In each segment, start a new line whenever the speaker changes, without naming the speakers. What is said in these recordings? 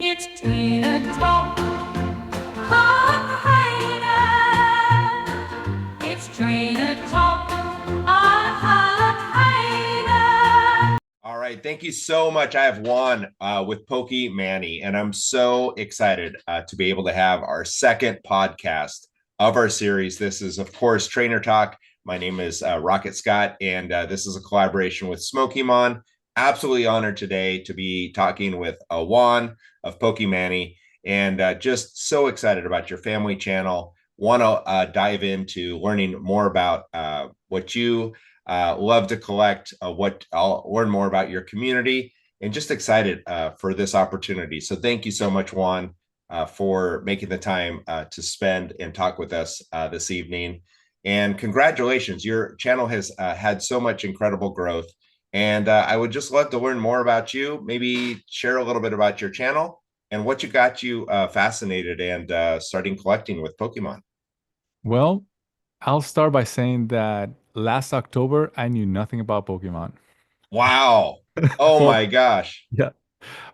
It's Trainer Talk. It's Trainer Talk.
All right. Thank you so much. I have Juan with Pokey Manny, and I'm so excited to be able to have our second podcast of our series. This is, of course, Trainer Talk. My name is Rocket Scott, and this is a collaboration with Smokymon. Absolutely honored today to be talking with Juan of Pokey Manny, and just so excited about your family channel. Want to dive into learning more about what you love to collect, what I'll learn more about your community, and just excited for this opportunity. So thank you so much, Juan, for making the time to spend and talk with us this evening. And congratulations, your channel has had so much incredible growth. And I would just love to learn more about you, maybe share a little bit about your channel and what you got you fascinated and starting collecting with Pokemon.
Well, I'll start by saying that last October I knew nothing about Pokemon.
Wow. Oh
Well,
my gosh.
yeah,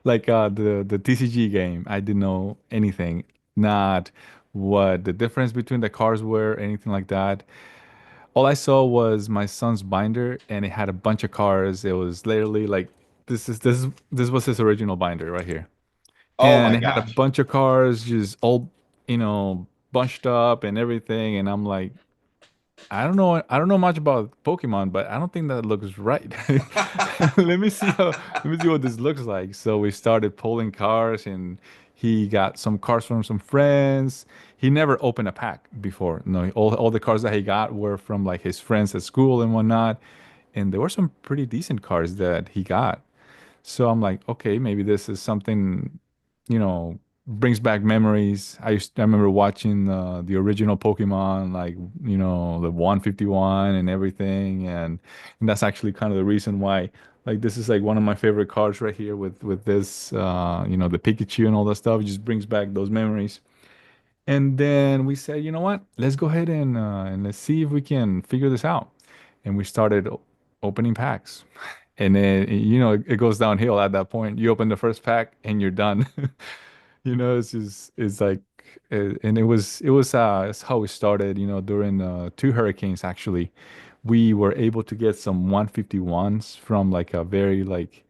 like the TCG game, I didn't know anything, not what the difference between the cards were, anything like that. All I saw was my son's binder, and it had a bunch of cards. It was literally like this was his original binder right here,
Oh
and
my
it had a
gosh.
bunch of cards just all bunched up and everything, and I'm like, I don't know much about Pokemon, but I don't think that looks right. Let me see what this looks like. So we started pulling cards and he got some cards from some friends. He never opened a pack before. No, all the cards that he got were from like his friends at school and whatnot. And there were some pretty decent cards that he got. So I'm like, okay, maybe this is something, brings back memories. I remember watching the original Pokemon, like, the 151 and everything. And that's actually kind of the reason why, like, this is like one of my favorite cards right here with this, the Pikachu and all that stuff. It just brings back those memories. And then we said, you know what? Let's go ahead and let's see if we can figure this out. And we started opening packs. And then, it goes downhill at that point. You open the first pack and you're done. It's like, and it's how we started, during two hurricanes, actually. We were able to get some 151s from like a very like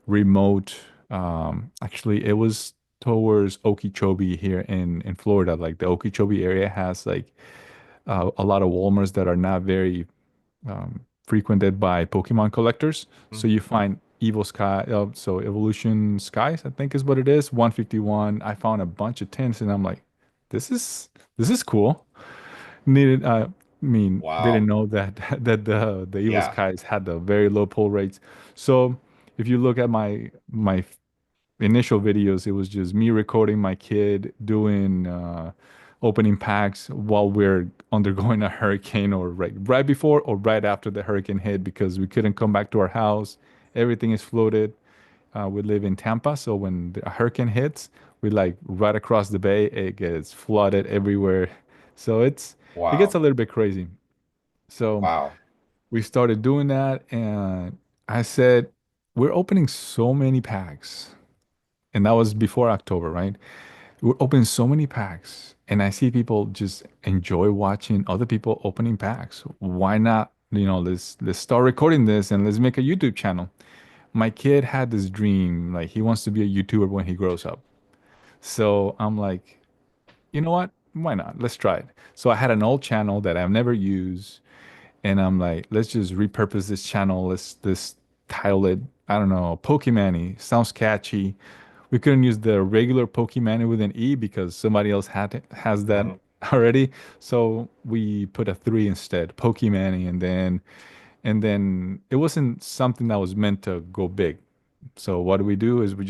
remote, actually, it was towards Okeechobee here in Florida. Like the Okeechobee area has like a lot of Walmarts that are not very frequented by Pokemon collectors. So you find so Evolution Skies, I think is what it is, 151. I found a bunch of tints and I'm like, this is this is cool. Needed didn't
Wow.
know that that the Evil
Yeah.
Skies had the very low pull rates. So if you look at my initial videos, it was just me recording my kid doing opening packs while we're undergoing a hurricane or right before or right after the hurricane hit because we couldn't come back to our house. Everything is flooded. We live in Tampa, so when the hurricane hits, we like right across the bay, it gets flooded everywhere. So it gets a
Wow.
little bit crazy. So
Wow.
we started doing that, and I said, we're opening so many packs and that was before October, right? We're opening so many packs, and I see people just enjoy watching other people opening packs. Why not? Let's start recording this and let's make a YouTube channel. My kid had this dream, like he wants to be a YouTuber when he grows up. So I'm like, you know what? Why not? Let's try it. So I had an old channel that I've never used, and I'm like, let's just repurpose this channel. Let's title it, I don't know, Pokemani. Sounds catchy. We couldn't use the regular Pokemani with an E because somebody else has that
Mhm.
already. So we put a three instead, Pokemani, and then it wasn't something that was meant to go big. So what we do is we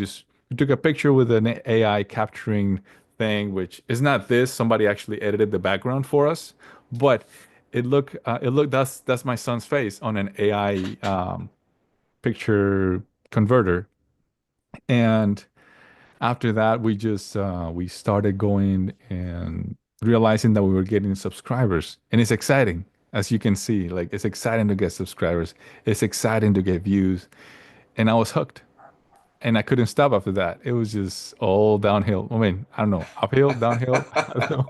took a picture with an AI capturing thing, which is not this. Somebody actually edited the background for us, but that's my son's face on an AI picture converter. And after that, we started going and realizing that we were getting subscribers, and it's exciting. As you can see, like it's exciting to get subscribers. It's exciting to get views, and I was hooked. and I couldn't stop after that. It was just all downhill. I mean, I don't know, uphill, downhill. I don't know.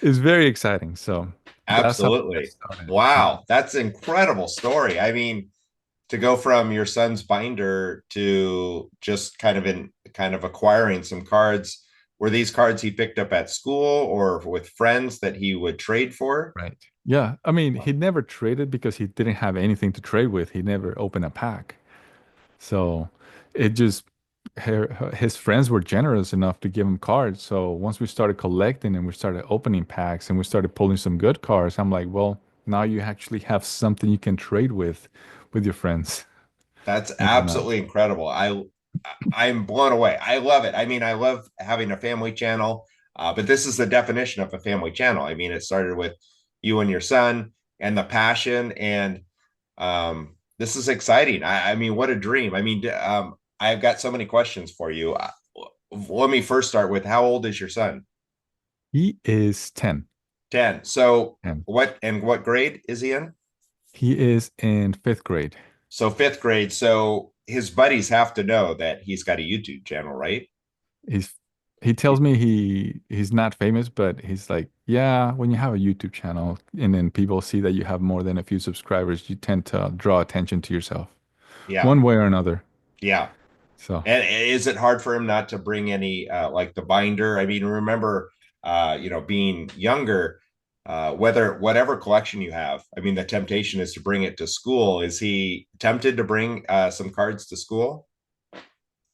It's very exciting. So that's how I got
Absolutely.
started.
Wow, that's an incredible story. I mean, to go from your son's binder to just kind of acquiring some cards. Were these cards he picked up at school or with friends that he would trade for?
Right. Yeah. I mean, he never traded because he didn't have anything to trade with. He never opened a pack. So it just his friends were generous enough to give him cards. So once we started collecting and we started opening packs and we started pulling some good cards, I'm like, well, now you actually have something you can trade with your friends.
That's
And
absolutely incredible. I'm blown away. I love it. I mean, I love having a family channel, but this is the definition of a family channel. I mean, it started with you and your son and the passion, and this is exciting. I mean, what a dream. I mean, I've got so many questions for you. Let me first start with how old is your son?
he is 10.
10. So
10.
what grade is he in?
He is in fifth grade.
So fifth grade. So his buddies have to know that he's got a YouTube channel, right?
He's he tells me he's not famous, but he's like, yeah, when you have a YouTube channel and then people see that you have more than a few subscribers, you tend to draw attention to yourself
Yeah.
one way or another.
Yeah.
So,
And is it hard for him not to bring any like the binder? I mean, remember, being younger, whatever collection you have, I mean, the temptation is to bring it to school. Is he tempted to bring some cards to school?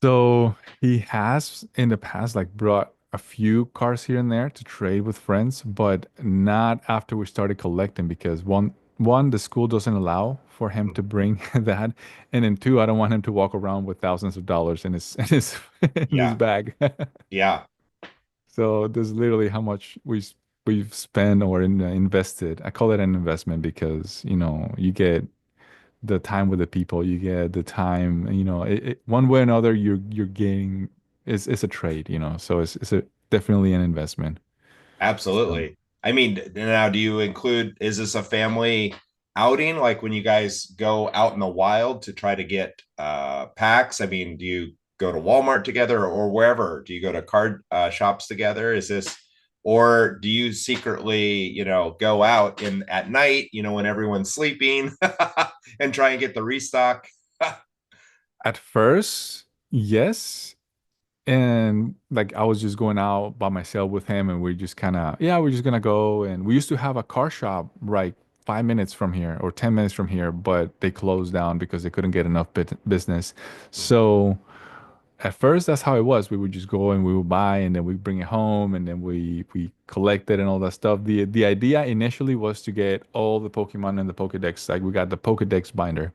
so he has in the past like brought a few cars here and there to trade with friends, but not after we started collecting because one the school doesn't allow for him to bring that, and then two, I don't want him to walk around with thousands of dollars in his in his
Yeah,
bag.
yeah,
So this is literally how much we've spent or invested. I call it an investment because, you get the time with the people, you get the time, one way or another, you're gaining. It's a trade, so it's a definitely an investment. So
absolutely. I mean, now do you include, is this a family outing? Like when you guys go out in the wild to try to get packs? I mean, do you go to Walmart together or wherever? Do you go to card shops together? Is this, or do you secretly, go out in at night, when everyone's sleeping and try and get the restock?
at first, yes. And like I was just going out by myself with him, and we just kind of, yeah, we're just gonna go. And we used to have a car shop right 5 minutes from here or 10 minutes from here, but they closed down because they couldn't get enough business. So at first, that's how it was. We would just go and we would buy, and then we bring it home, and then we collect it and all that stuff. The idea initially was to get all the Pokemon in the Pokédex. Like we got the Pokédex binder.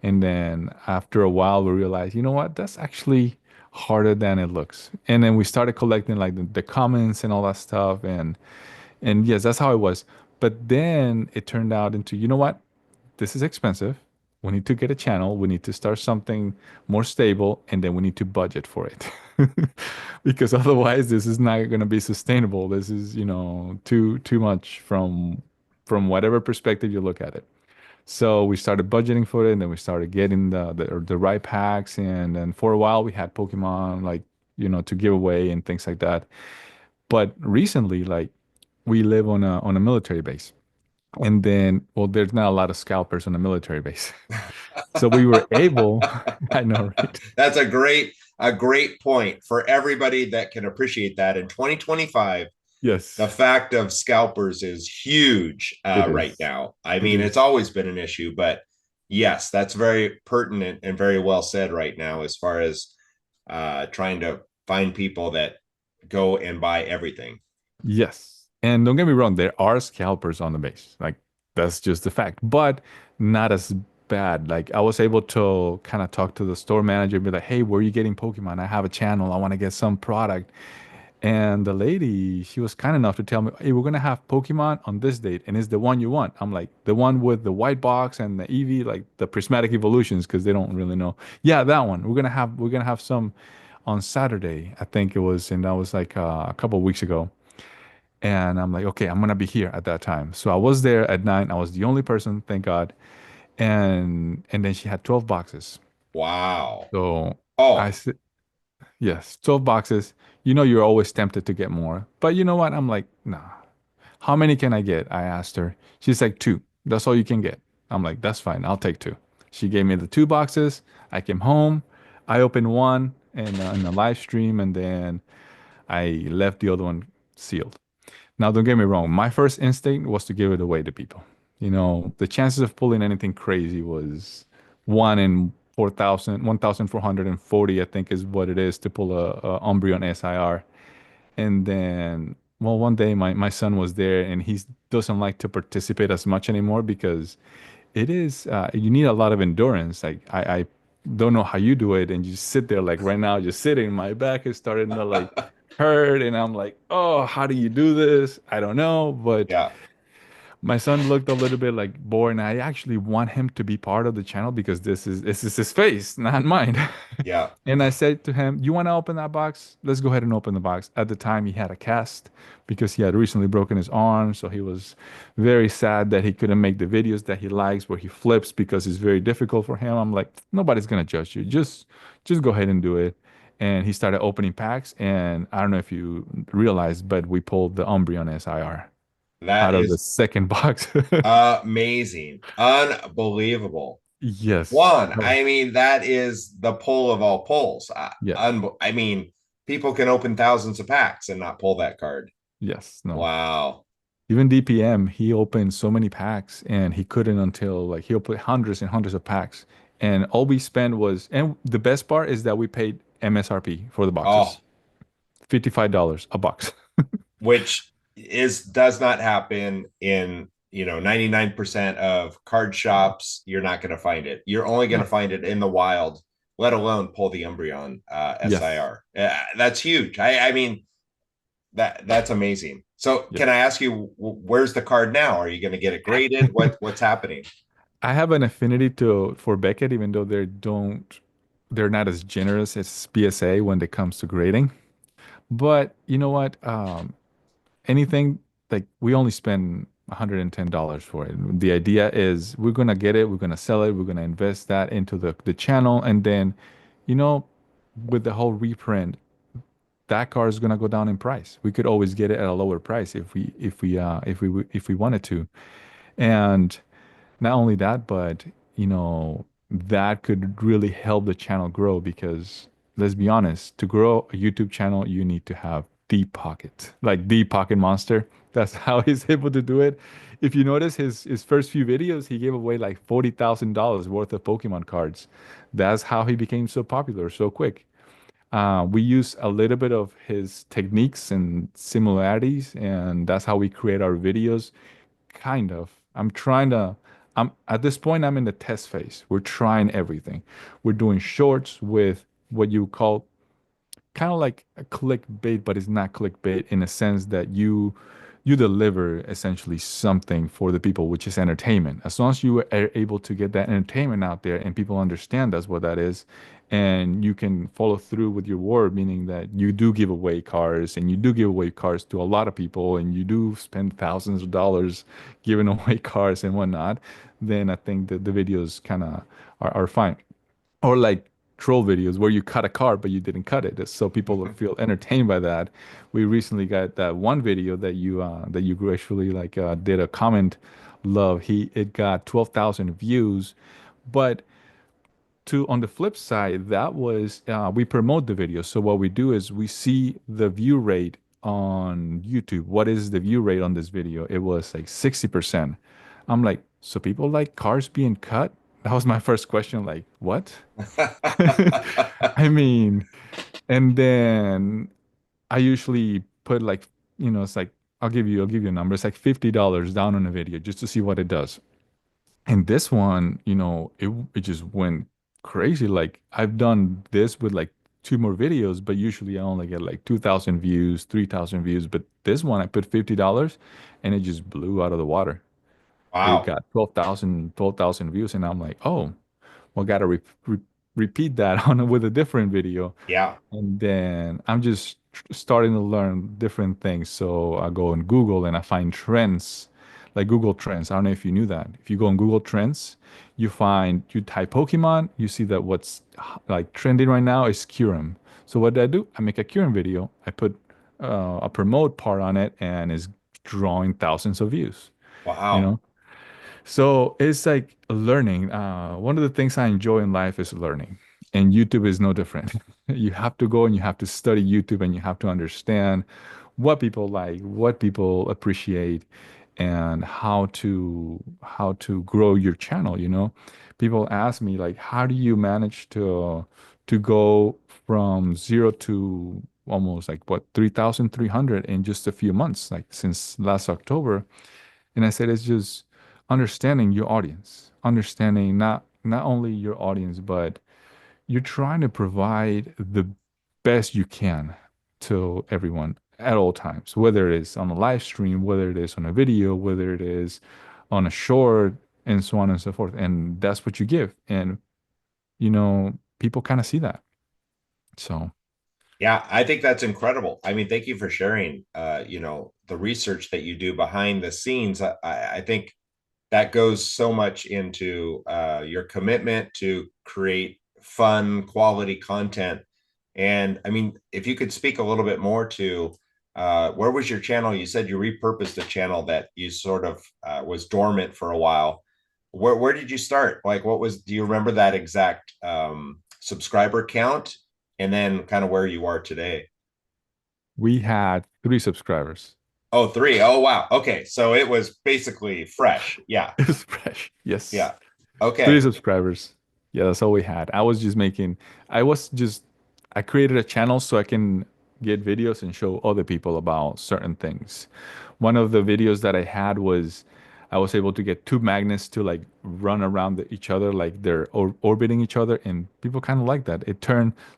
And then after a while, we realized, you know what? That's actually harder than it looks. And then we started collecting like the comments and all that stuff. And yes, that's how it was. But then it turned out into, you know what? This is expensive. We need to get a channel. We need to start something more stable, and then we need to budget for it. Because otherwise, this is not going to be sustainable. This is, too much from whatever perspective you look at it. So we started budgeting for it, and then we started getting the right packs, and then for a while we had Pokemon like to give away and things like that. But recently, like we live on a military base, and then well, there's not a lot of scalpers on a military base, so we were able. I know, right?
That's a great point for everybody that can appreciate that in 2025. The
Yes,
fact of scalpers is huge
it
right
is.
now. I
It
mean, it's
is.
always been an issue, but yes, that's very pertinent and very well said right now as far as trying to find people that go and buy everything.
Yes. And don't get me wrong, there are scalpers on the base. Like that's just the fact, but not as bad. Like I was able to kind of talk to the store manager and be like, "Hey, where are you getting Pokemon? I have a channel. I want to get some product." And the lady, she was kind enough to tell me, "Hey, we're gonna have Pokemon on this date, and it's the one you want." I'm like, "The one with the white box and the EV, like the prismatic evolutions, because they don't really know." Yeah, that one. We're gonna have some on Saturday, I think it was, and that was like a couple of weeks ago. And I'm like, okay, I'm gonna be here at that time. So I was there at 9. I was the only person, thank God. And then she had 12 boxes.
Wow.
So I
Oh,
said, yes, 12 boxes. You know, you're always tempted to get more. But you know what? I'm like, nah. How many can I get? I asked her. She's like, two. That's all you can get. I'm like, that's fine. I'll take two. She gave me the two boxes. I came home. I opened one in a live stream, and then I left the other one sealed. Now, don't get me wrong. My first instinct was to give it away to people. You know, the chances of pulling anything crazy was one in 4,000, 1,440, I think is what it is to pull a Umbreon SIR. And then, well, one day my son was there and he doesn't like to participate as much anymore because it is, you need a lot of endurance. Like, I don't know how you do it. And you just sit there, like right now, just sitting, my back is starting to like hurt. And I'm like, oh, how do you do this? I don't know. But
yeah,
my son looked a little bit like bored, and I actually want him to be part of the channel because this is his face, not mine.
yeah.
And I said to him, "You want to open that box? Let's go ahead and open the box." At the time, he had a cast because he had recently broken his arm, so he was very sad that he couldn't make the videos that he likes where he flips because it's very difficult for him. I'm like, nobody's gonna judge you. Just go ahead and do it. And he started opening packs, and I don't know if you realized, but we pulled the Umbreon SIR
That
out of the
is
second box.
amazing. Unbelievable.
Yes.
Juan,
Oh,
I mean, that is the pull of all pulls.
yes.
I mean, people can open thousands of packs and not pull that card.
Yes. No.
Wow.
Even DPM, he opened so many packs and he couldn't until like he opened hundreds and hundreds of packs. And all we spent was, and the best part is that we paid MSRP for the boxes,
Oh,
$55 a box.
which is does not happen in 99% of card shops. You're not going to find it. You're only going to
No.
find it in the wild, let alone pull the Umbreon
Yes.
SIR. That's huge. I mean, that's amazing. So
Yes.
can I ask you, where's the card now? Are you going to get it graded? What's happening?
I have an affinity to for Beckett, even though they're not as generous as PSA when it comes to grading. But you know what? Anything like we only spend $110 for it. The idea is we're gonna get it, we're gonna sell it, we're gonna invest that into the channel, and then, you know, with the whole reprint, that car is gonna go down in price. We could always get it at a lower price if we wanted to. And not only that, but you know, that could really help the channel grow because let's be honest, to grow a YouTube channel, you need to have deep pocket, like deep pocket monster. That's how he's able to do it. If you notice his first few videos, he gave away like $40,000 worth of Pokemon cards. That's how he became so popular so quick. We use a little bit of his techniques and similarities, and that's how we create our videos. Kind of. I'm at this point, I'm in the test phase. We're trying everything. We're doing shorts with what you call kind of like a clickbait, but it's not clickbait in a sense that you deliver essentially something for the people, which is entertainment. As long as you are able to get that entertainment out there and people understand that's what that is, and you can follow through with your word, meaning that you do give away cars and you do give away cars to a lot of people and you do spend thousands of dollars giving away cars and whatnot, then I think that the videos kind of are fine. Or like troll videos where you cut a car but you didn't cut it, so people will feel entertained by that. We recently got that one video that you graciously like did a comment love. He it got 12,000 views, but to on the flip side, that was we promote the video. So what we do is we see the view rate on YouTube. What is the view rate on this video? It was like 60%. I'm like, so people like cars being cut? That was my first question. Like, what? I mean, and then I usually put like, it's like I'll give you a number. It's like $50 down on a video just to see what it does. And this one, it just went crazy. Like I've done this with like two more videos, but usually I only get like 2,000 views, 3,000 views. But this one I put $50 and it just blew out of the water. It
Wow.
got 12,000 views, and I'm like, oh, well, gotta repeat that on with a different video.
Yeah.
And then I'm just starting to learn different things. So I go on Google and I find trends. like Google Trends. I don't know if you knew that. If you go on Google Trends, you type Pokemon, you see that what's like trending right now is Kyurem. So what do? I make a Kyurem video. I put a promote part on it, and it's drawing thousands of views. You
Wow.
know, so it's like learning. One of the things I enjoy in life is learning, and YouTube is no different. You have to go and you have to study YouTube and you have to understand what people like, what people appreciate, and how to grow your channel, you know? People ask me like, how do you manage to go from zero to almost like what 3,300 in just a few months, like since last October? And I said, it's just understanding your audience, understanding not only your audience, but you're trying to provide the best you can to everyone at all times, whether it is on a live stream, whether it is on a video, whether it is on a short, and so on and so forth. And that's what you give. And, people kind of see that. So,
Yeah, I think that's incredible. I mean, thank you for sharing, the research that you do behind the scenes. I think that goes so much into your commitment to create fun, quality content. And I mean, if you could speak a little bit more to where was your channel? You said you repurposed a channel that you sort of was dormant for a while. Where did you start? Like, do you remember that exact subscriber count? And then kind of where you are today?
we had 3 subscribers.
Oh, three. Oh, wow. Okay. So it was basically fresh. Yeah.
It was fresh. Yes.
Yeah.
Three
Okay.
subscribers. Yeah, that's all we had. I was just, I created a channel so I can get videos and show other people about certain things. One of the videos that I had was I was able to get two magnets to like run around each other, like they're orbiting each other, and people kind of like that.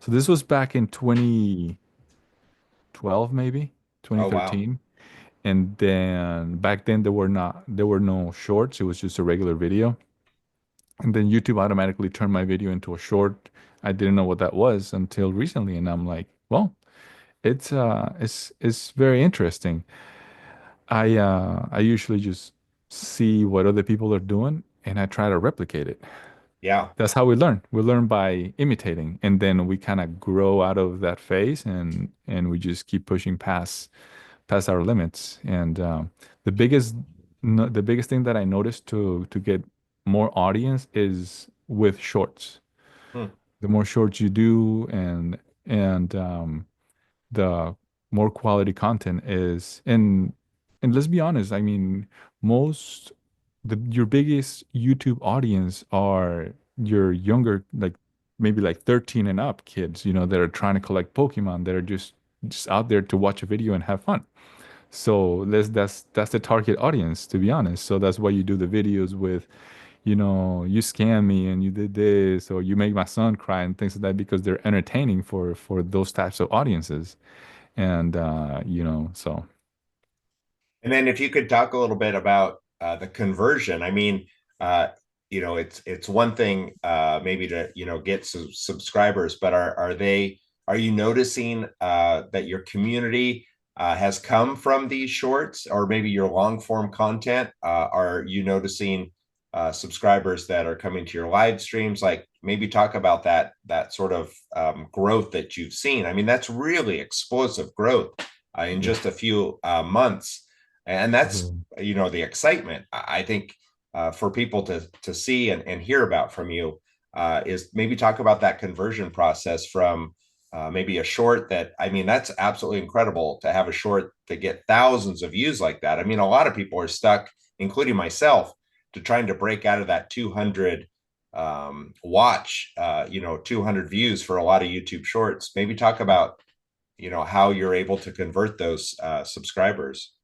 So this was back in 2012, maybe
Oh, wow.
2013. And then back then there were no shorts. It was just a regular video. And then YouTube automatically turned my video into a short. I didn't know what that was until recently, and I'm like, well, it's very interesting. I usually just see what other people are doing and I try to replicate it.
Yeah.
That's how we learn. We learn by imitating, and then we kind of grow out of that phase, and we just keep pushing past our limits. And the biggest no, the biggest thing that I noticed to get more audience is with shorts.
Hmm.
The more shorts you do, and the more quality content is. And let's be honest, I mean, most your biggest YouTube audience are your younger, like maybe like 13 and up kids, that are trying to collect Pokemon, that are just out there to watch a video and have fun. So that's the target audience, to be honest. So that's why you do the videos with, you scam me and you did this, or you make my son cry and things like that, because they're entertaining for those types of audiences. And so
And then if you could talk a little bit about the conversion. I mean, uh, it's one thing maybe to get some subscribers, but are you noticing that your community has come from these shorts or maybe your long form content? Are you noticing subscribers that are coming to your live streams? Like maybe talk about that sort of growth that you've seen. I mean, that's really explosive growth in
yeah.
just a few months, and that's
Mhm.
the excitement. I think for people to see and hear about from you is maybe talk about that conversion process from maybe a short that, I mean, that's absolutely incredible to have a short to get thousands of views like that. I mean, a lot of people are stuck, including myself, to trying to break out of that 200 watch 200 views for a lot of YouTube shorts. Maybe talk about how you're able to convert those subscribers.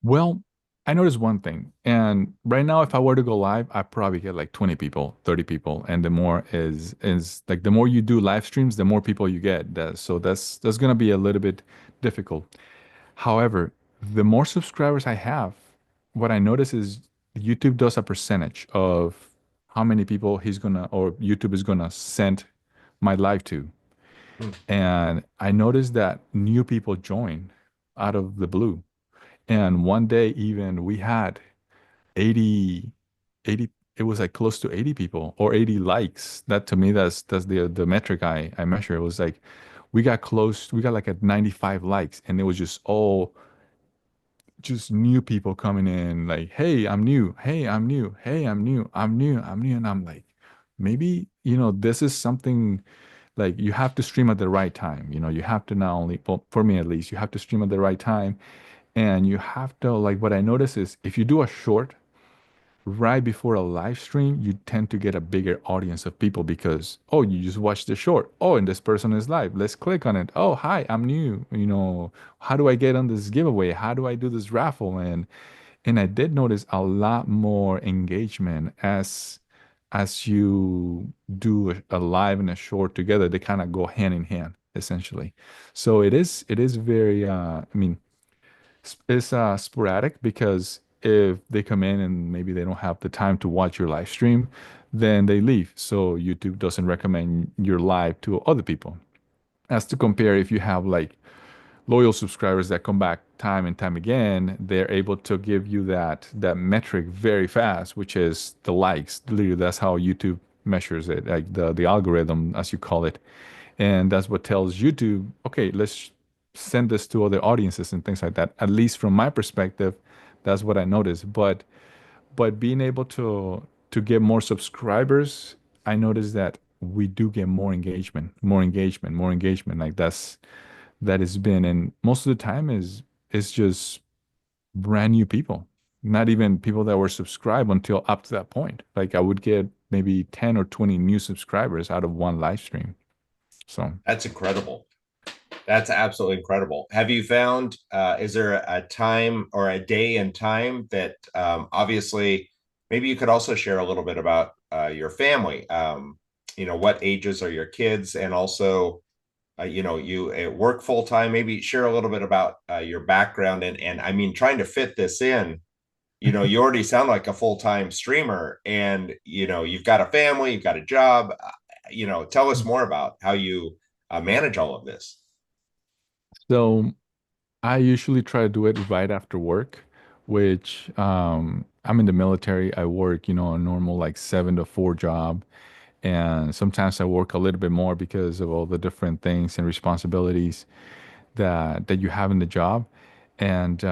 Well, I noticed one thing, and right now, if I were to go live, I probably get like 20 people, 30 people, and the more is like the more you do live streams, the more people you get. So that's gonna be a little bit difficult. However, the more subscribers I have, what I notice is YouTube does a percentage of how many people or YouTube is gonna send my live to.
Hmm.
And I noticed that new people join out of the blue. And one day even we had 80, 80. It was like close to 80 people or 80 likes. That to me, that's the metric I measure. It was like we got close, we got like at 95 likes, and it was just all just new people coming in, like, hey, I'm new, hey, I'm new, hey, I'm new, I'm new, I'm new. And I'm like, maybe, this is something like you have to stream at the right time. You have to not only, well, for me at least, you have to stream at the right time. And you have to, like, what I notice is if you do a short right before a live stream, you tend to get a bigger audience of people because, oh, you just watched the short. Oh, and this person is live. Let's click on it. Oh, hi, I'm new. How do I get on this giveaway? How do I do this raffle? And I did notice a lot more engagement as you do a live and a short together. They kind of go hand in hand, essentially. So it is very I mean it's sporadic because if they come in and maybe they don't have the time to watch your live stream, then they leave. So YouTube doesn't recommend your live to other people. As to compare, if you have like loyal subscribers that come back time and time again, they're able to give you that metric very fast, which is the likes. Literally, that's how YouTube measures it, like the algorithm, as you call it. And that's what tells YouTube, okay, let's send this to other audiences and things like that. At least from my perspective, that's what I noticed. But being able to get more subscribers, I noticed that we do get more engagement, more engagement, more engagement. Like that has been, and most of the time is just brand new people, not even people that were subscribed until up to that point. Like I would get maybe 10 or 20 new subscribers out of one live stream. So
That's incredible. That's absolutely incredible. Have you found, is there a time or a day and time that obviously maybe you could also share a little bit about your family? What ages are your kids? And also, you work full time. Maybe share a little bit about your background. And I mean, trying to fit this in, you already sound like a full time streamer and, you've got a family, you've got a job. Tell us more about how you manage all of this.
so I usually try to do it right after work, which I'm in the military. I work, a normal like 7 to 4 job. And sometimes I work a little bit more because of all the different things and responsibilities that you have in the job. And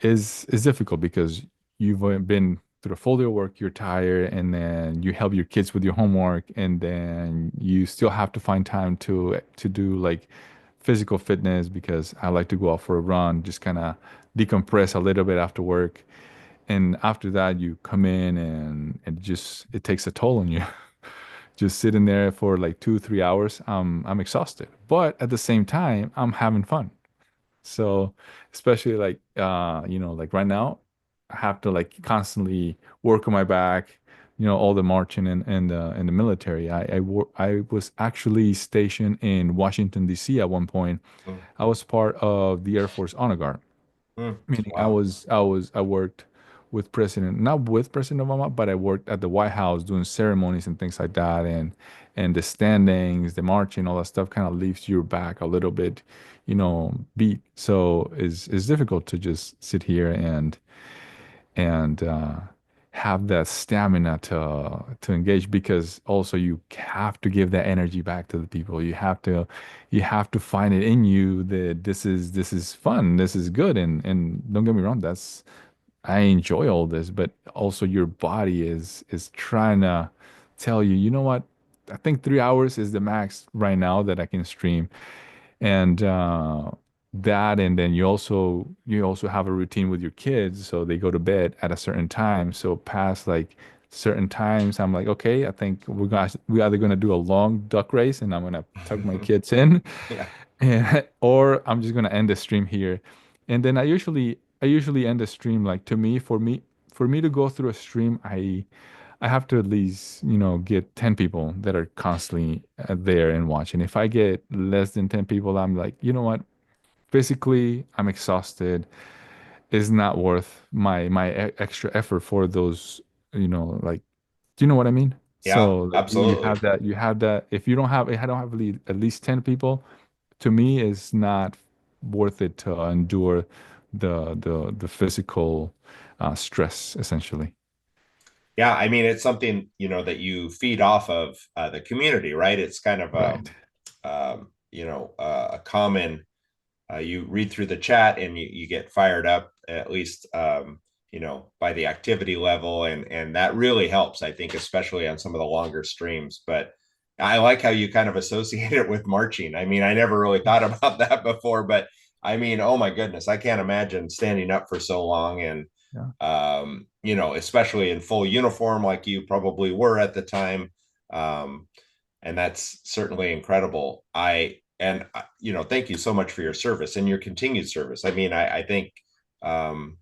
is difficult because you've been through a full day of work, you're tired, and then you help your kids with your homework, and then you still have to find time to do like physical fitness because I like to go out for a run, just kind of decompress a little bit after work. And after that, you come in and just it takes a toll on you. Just sitting there for like 2, 3 hours, I'm exhausted. But at the same time, I'm having fun. So especially like like right now, I have to like constantly work on my back, all the marching in the military. I was actually stationed in Washington, D.C. at one point.
Mm,
I was part of the Air Force Honor Guard, meaning I
wow.
was I was I worked with President, not with President Obama, but I worked at the White House doing ceremonies and things like that, and the standings, the marching, all that stuff kind of leaves your back a little bit, beat. So it's difficult to just sit here and have that stamina to engage because also you have to give that energy back to the people. You have to find it in you that this is fun, this is good, and don't get me wrong, that's I enjoy all this, but also your body is trying to tell you, you know what? I think 3 hours is the max right now that I can stream, and that, and then you also have a routine with your kids, so they go to bed at a certain time. So past like certain times, I'm like, okay, I think we're either gonna do a long duck race, and I'm gonna tuck my kids in,
Yeah.
or I'm just gonna end the stream here. And then I usually end the stream like for me to go through a stream, I have to at least, get 10 people that are constantly there and watching. If I get less than 10 people, I'm like, you know what? Physically, I'm exhausted. It's not worth my extra effort for those, like, do you know what I mean?
Yeah,
So like
absolutely.
you have that. If you don't have, I don't have at least 10 people, to me, it's not worth it to endure the physical stress essentially.
Yeah, I mean, it's something, that you feed off of the community, right? It's kind of
Right.
a common, you read through the chat and you get fired up, at least, by the activity level. And that really helps, I think, especially on some of the longer streams. But I like how you kind of associate it with marching. I mean, I never really thought about that before, but I mean, oh my goodness, I can't imagine standing up for so long and,
Yeah.
especially in full uniform like you probably were at the time. Um, and that's certainly incredible. Thank you so much for your service and your continued service. I mean, um,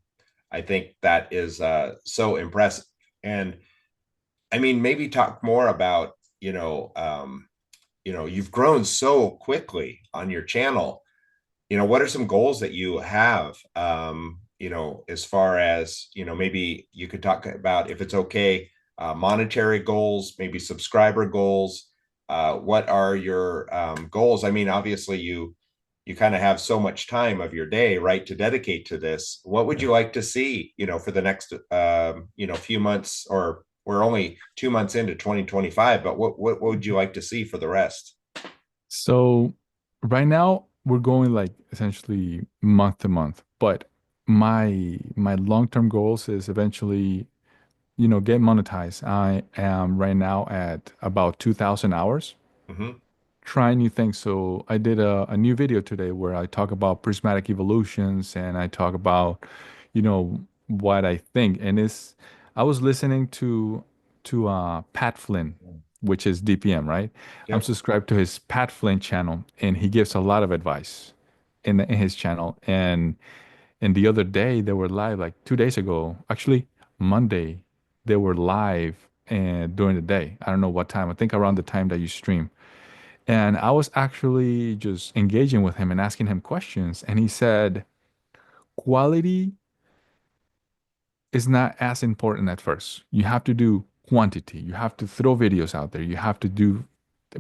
I think that is so impressive. And I mean, maybe talk more about, you've grown so quickly on your channel. What are some goals that you have, as far as, maybe you could talk about, if it's okay, monetary goals, maybe subscriber goals. What are your goals? I mean, obviously you kind of have so much time of your day, right, to dedicate to this. What would
Yeah.
you like to see, for the next, few months? Or we're only 2 months into 2025, but what would you like to see for the rest?
So right now we're going like essentially month to month, but my long-term goals is eventually, get monetized. I am right now at about 2,000 hours
Hmm.
trying new things. So I did a new video today where I talk about prismatic evolutions and I talk about, what I think. And I was listening to Pat Flynn, which is DPM, right? I'm
Yep.
subscribed to his Pat Flynn channel, and he gives a lot of advice in his channel. And the other day they were live, like 2 days ago, actually Monday, they were live and during the day. I don't know what time. I think around the time that you stream. And I was actually just engaging with him and asking him questions. And he said, quality is not as important at first. You have to do quantity. You have to throw videos out there. You have to do,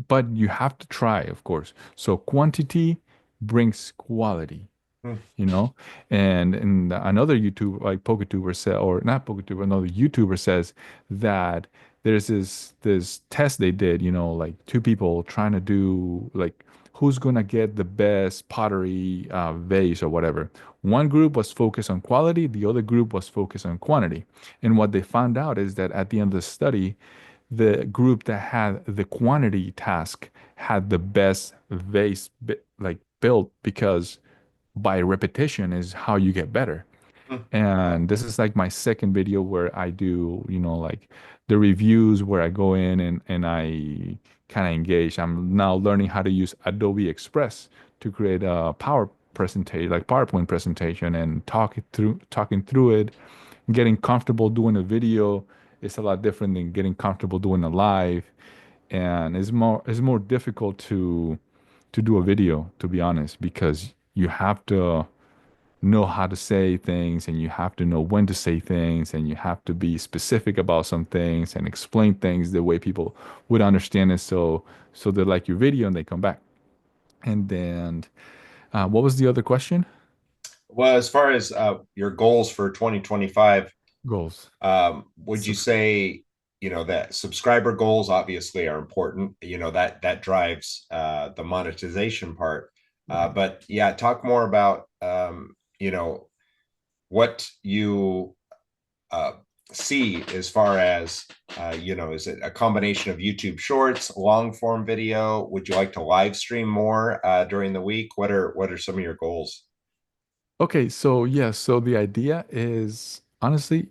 but you have to try, of course. So quantity brings quality,
Hmm.
you know? And another YouTube, like Poketuber said, or not Poketuber, another YouTuber says that there's this test they did, like two people trying to do like who's gonna get the best pottery vase or whatever. One group was focused on quality, the other group was focused on quantity. And what they found out is that at the end of the study, the group that had the quantity task had the best vase like built because by repetition is how you get better.
Hmm.
And this is like my second video where I do, like the reviews where I go in and I kind of engage. I'm now learning how to use Adobe Express to create a PowerPoint presentation and talking through it. Getting comfortable doing a video is a lot different than getting comfortable doing a live. And it's more difficult to do a video, to be honest, because you have to know how to say things and you have to know when to say things and you have to be specific about some things and explain things the way people would understand it, so they like your video and they come back. And then what was the other question?
Well, as far as your goals for 2025,
Goals.
would you
Subs-
say, that subscriber goals obviously are important, that drives the monetization part.
right.
But yeah, talk more about, what you uh, see as far as, is it a combination of YouTube Shorts, long form video? Would you like to live stream more during the week? What are some of your goals?
Okay, so yeah, so the idea is honestly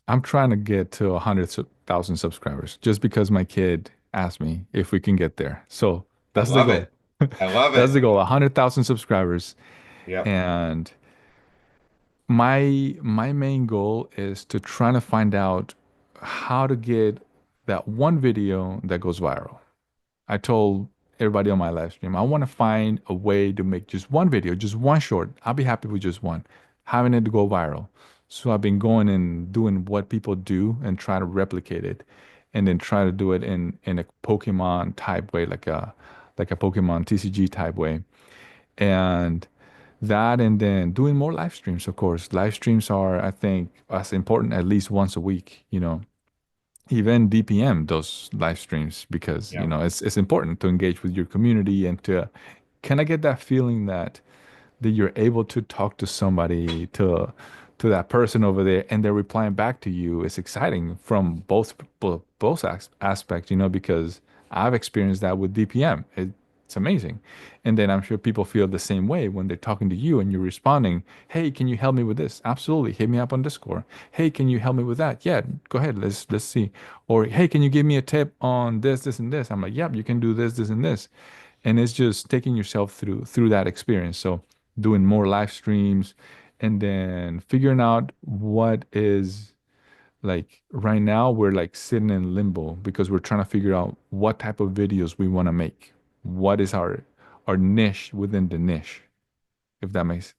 I'm trying to get to 100,000 subscribers just because my kid asked me if we can get there. So
I
that's the
love
goal.
it. I love
That's
it.
the goal, 100,000 subscribers.
Yep.
And my main goal is to try to find out how to get that one video that goes viral. I told everybody on my live stream, I want to find a way to make just one video, just one short. I'll be happy with just one, having it to go viral. So I've been going and doing what people do and try to replicate it, and then try to do it in a Pokemon type way, like a Pokemon TCG type way. And That and then doing more live streams, of course. Live streams are, I think, as important at least once a week, you know. Even DPM does live streams because, you
Yeah.
know, it's important to engage with your community and to kind of get that feeling that you're able to talk to somebody to that person over there and they're replying back to you is exciting from both aspects, you know, because I've experienced that with DPM. It's amazing. And then I'm sure people feel the same way when they're talking to you and you're responding, "Hey, can you help me with this?" Absolutely. Hit me up on Discord. "Hey, can you help me with that?" Yeah, go ahead. Let's see. Or, "Hey, can you give me a tip on this, and this?" I'm like, "Yep, you can do this, and this." And it's just taking yourself through that experience. So doing more live streams and then figuring out what is like right now we're like sitting in limbo because we're trying to figure out what type of videos we want to make. What is our niche within the niche, if that makes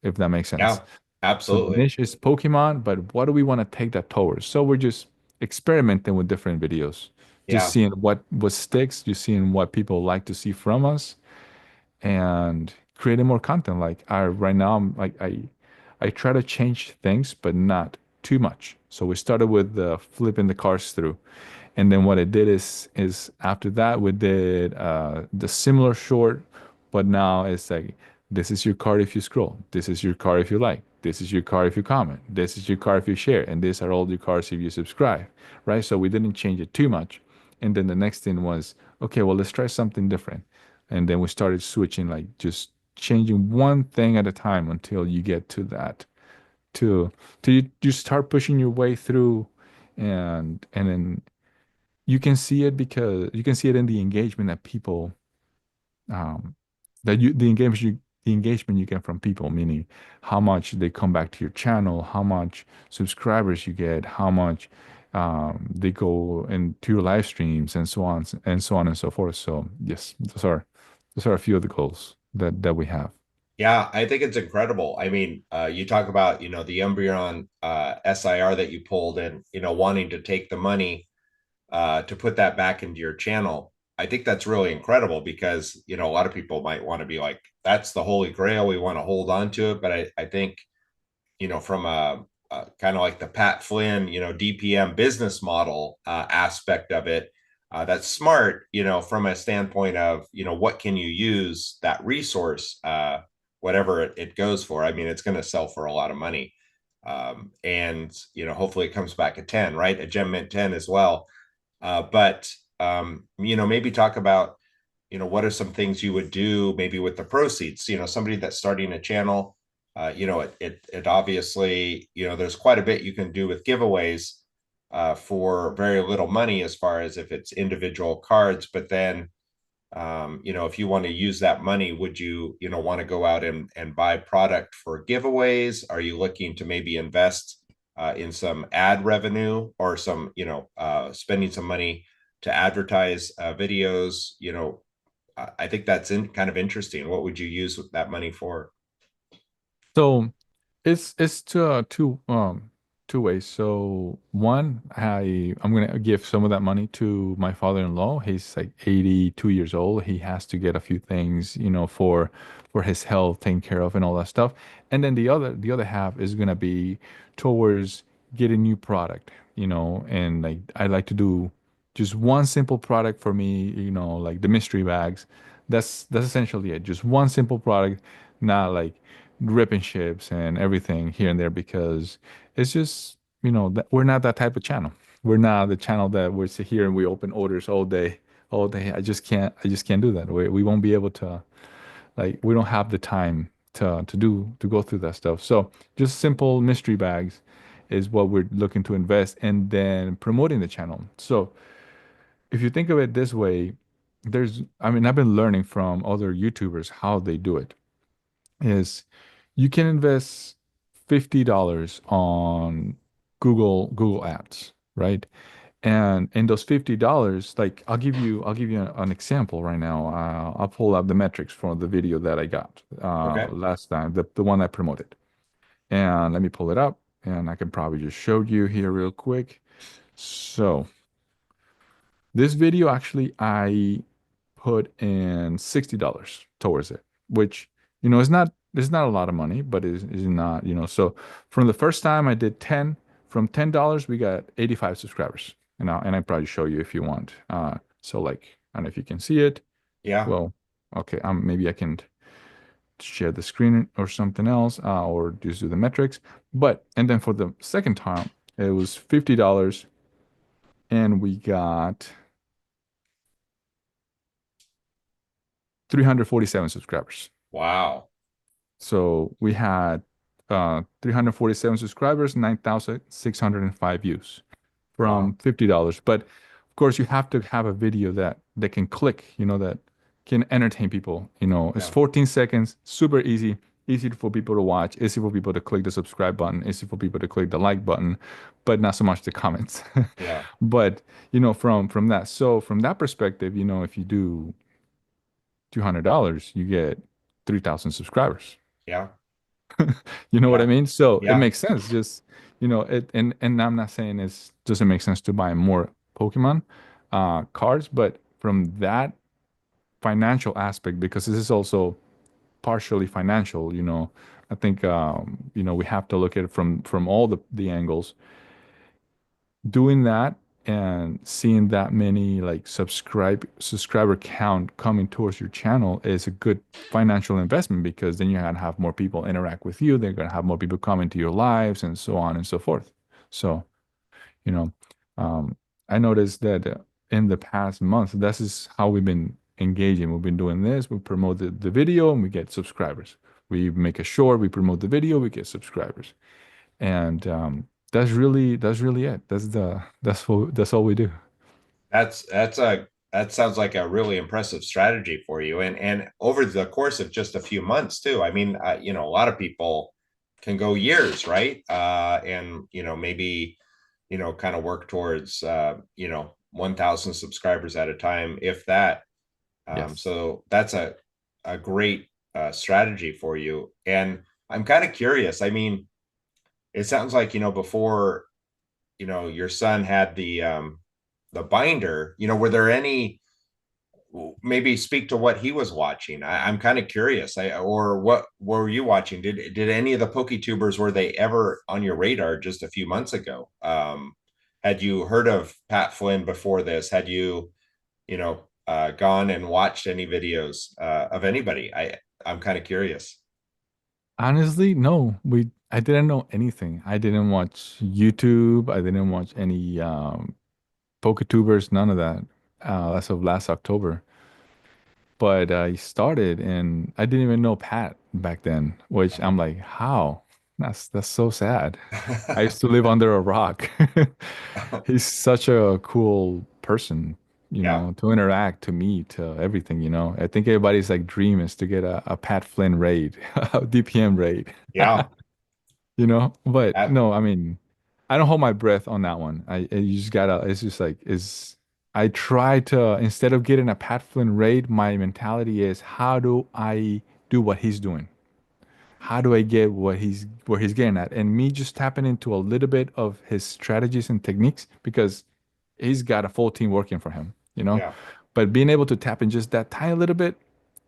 sense.
Yeah,
So the
absolutely.
niche is Pokemon, but what do we want to take that towards? So we're just experimenting with different videos, just
Yeah.
seeing what sticks, just seeing what people like to see from us and creating more content. Like I right now, I'm like I try to change things, but not too much. So we started with flipping the cars through, and then what I did is after that we did the similar short, but now it's like this is your card if you scroll, this is your card if you like, this is your card if you comment, this is your card if you share, and these are all your cards if you subscribe, right? So we didn't change it too much, and then the next thing was okay, well let's try something different, and then we started switching like just changing one thing at a time until you get to that to you start pushing your way through and then you can see it because you can see it in the engagement that people um that you the engagement you get from people, meaning how much they come back to your channel, how much subscribers you get, how much they go into your live streams and so on and so on and so forth. So yes, those are a few of the goals that we have.
Yeah, I think it's incredible. I mean, you talk about, the Umbreon SIR that you pulled and, wanting to take the money to put that back into your channel. I think that's really incredible because, a lot of people might want to be like, that's the holy grail. We want to hold on to it. But I think, from a kind of like the Pat Flynn, DPM business model aspect of it, that's smart, from a standpoint of, what can you use that resource, whatever it goes for. I mean, it's going to sell for a lot of money. And, hopefully it comes back at 10, right? A gem mint 10 as well. But, maybe talk about, what are some things you would do maybe with the proceeds, somebody that's starting a channel, it obviously, there's quite a bit you can do with giveaways for very little money as far as if it's individual cards. But then, if you want to use that money, would you, want to go out and buy product for giveaways? Are you looking to maybe invest in some ad revenue or some, spending some money to advertise videos? I think that's kind of interesting. What would you use that money for?
So it's two ways. So one, I'm gonna give some of that money to my father-in-law. He's like 82 years old. He has to get a few things, you know, for his health taken care of and all that stuff. And then the other half is gonna be towards getting new product, you know, and like I like to do just one simple product for me, you know, like the mystery bags. That's essentially it. Just one simple product, not like ripping ships and everything here and there because it's just, you know, that we're not that type of channel. We're not the channel that we sit here and we open orders all day, all day. I just can't do that. We won't be able to, like, we don't have the time to go through that stuff. So just simple mystery bags is what we're looking to invest and then promoting the channel. So if you think of it this way, I mean, I've been learning from other YouTubers how they do it is you can invest $50 on Google Ads, right? And in those $50, like I'll give you an example right now. I'll pull up the metrics from the video that I got
Okay.
last time, the one I promoted. And let me pull it up, and I can probably just show you here real quick. So this video actually I put in $60 towards it, which you know is not It's not a lot of money, but it's not, so from the first time I did 10, from $10, we got 85 subscribers. And I probably show you if you want. So like, I don't know if you can see it.
Yeah.
Well, okay, maybe I can share the screen or something else, or just do the metrics. And then for the second time, it was $50 and we got 347 subscribers.
Wow.
So we had 347 subscribers, 9,605 views
Wow.
from $50. But of course, you have to have a video that can click, that can entertain people. It's
Yeah.
14 seconds, super easy, easy for people to watch, easy for people to click the subscribe button, easy for people to click the like button, but not so much the comments.
Yeah.
But from that, so from that perspective, if you do $200, you get 3,000 subscribers.
Yeah.
You know what I
Yeah.
mean? So it
Yeah.
makes sense. Just, and I'm not saying it doesn't make sense to buy more Pokemon cards, but from that financial aspect, because this is also partially financial, I think we have to look at it from all the angles. Doing that and seeing that many like subscriber count coming towards your channel is a good financial investment, because then you're gonna have more people interact with you, they're gonna have more people come into your lives and so on and so forth. So you know um, I noticed that in the past month, this is how we've been engaging. We've been doing this. We promote the video and we get subscribers. We make a short, we promote the video, we get subscribers. And that's really it. That's all we do.
That sounds like a really impressive strategy for you, and over the course of just a few months too. I mean, a lot of people can go years, right? And maybe kind of work towards 1,000 subscribers at a time, if that.
Yes.
So that's a great strategy for you. And I'm kind of curious. I mean, it sounds like before your son had the binder, were there any, maybe speak to what he was watching? I'm kind of curious. Or what were you watching? Did any of the PokeTubers, were they ever on your radar just a few months ago? Had you heard of Pat Flynn before this? Had you gone and watched any videos of anybody? I'm kind of curious.
Honestly, no. I didn't know anything. I didn't watch YouTube. I didn't watch any PokeTubers, none of that. As of last October. But I started and I didn't even know Pat back then, which
Uh-huh.
I'm like, how? That's so sad. I used to live under a rock. He's such a cool person,
Yeah.
to interact, to meet, everything, I think everybody's like dream is to get a Pat Flynn raid, a DPM raid,
Yeah.
But
That-
no, I mean, I don't hold my breath on that one. You just gotta, it's just like, I try to, instead of getting a Pat Flynn raid, my mentality is, how do I do what he's doing? How do I get where he's getting at? And me just tapping into a little bit of his strategies and techniques, because he's got a full team working for him.
yeah.
But being able to tap in just that tiny little bit,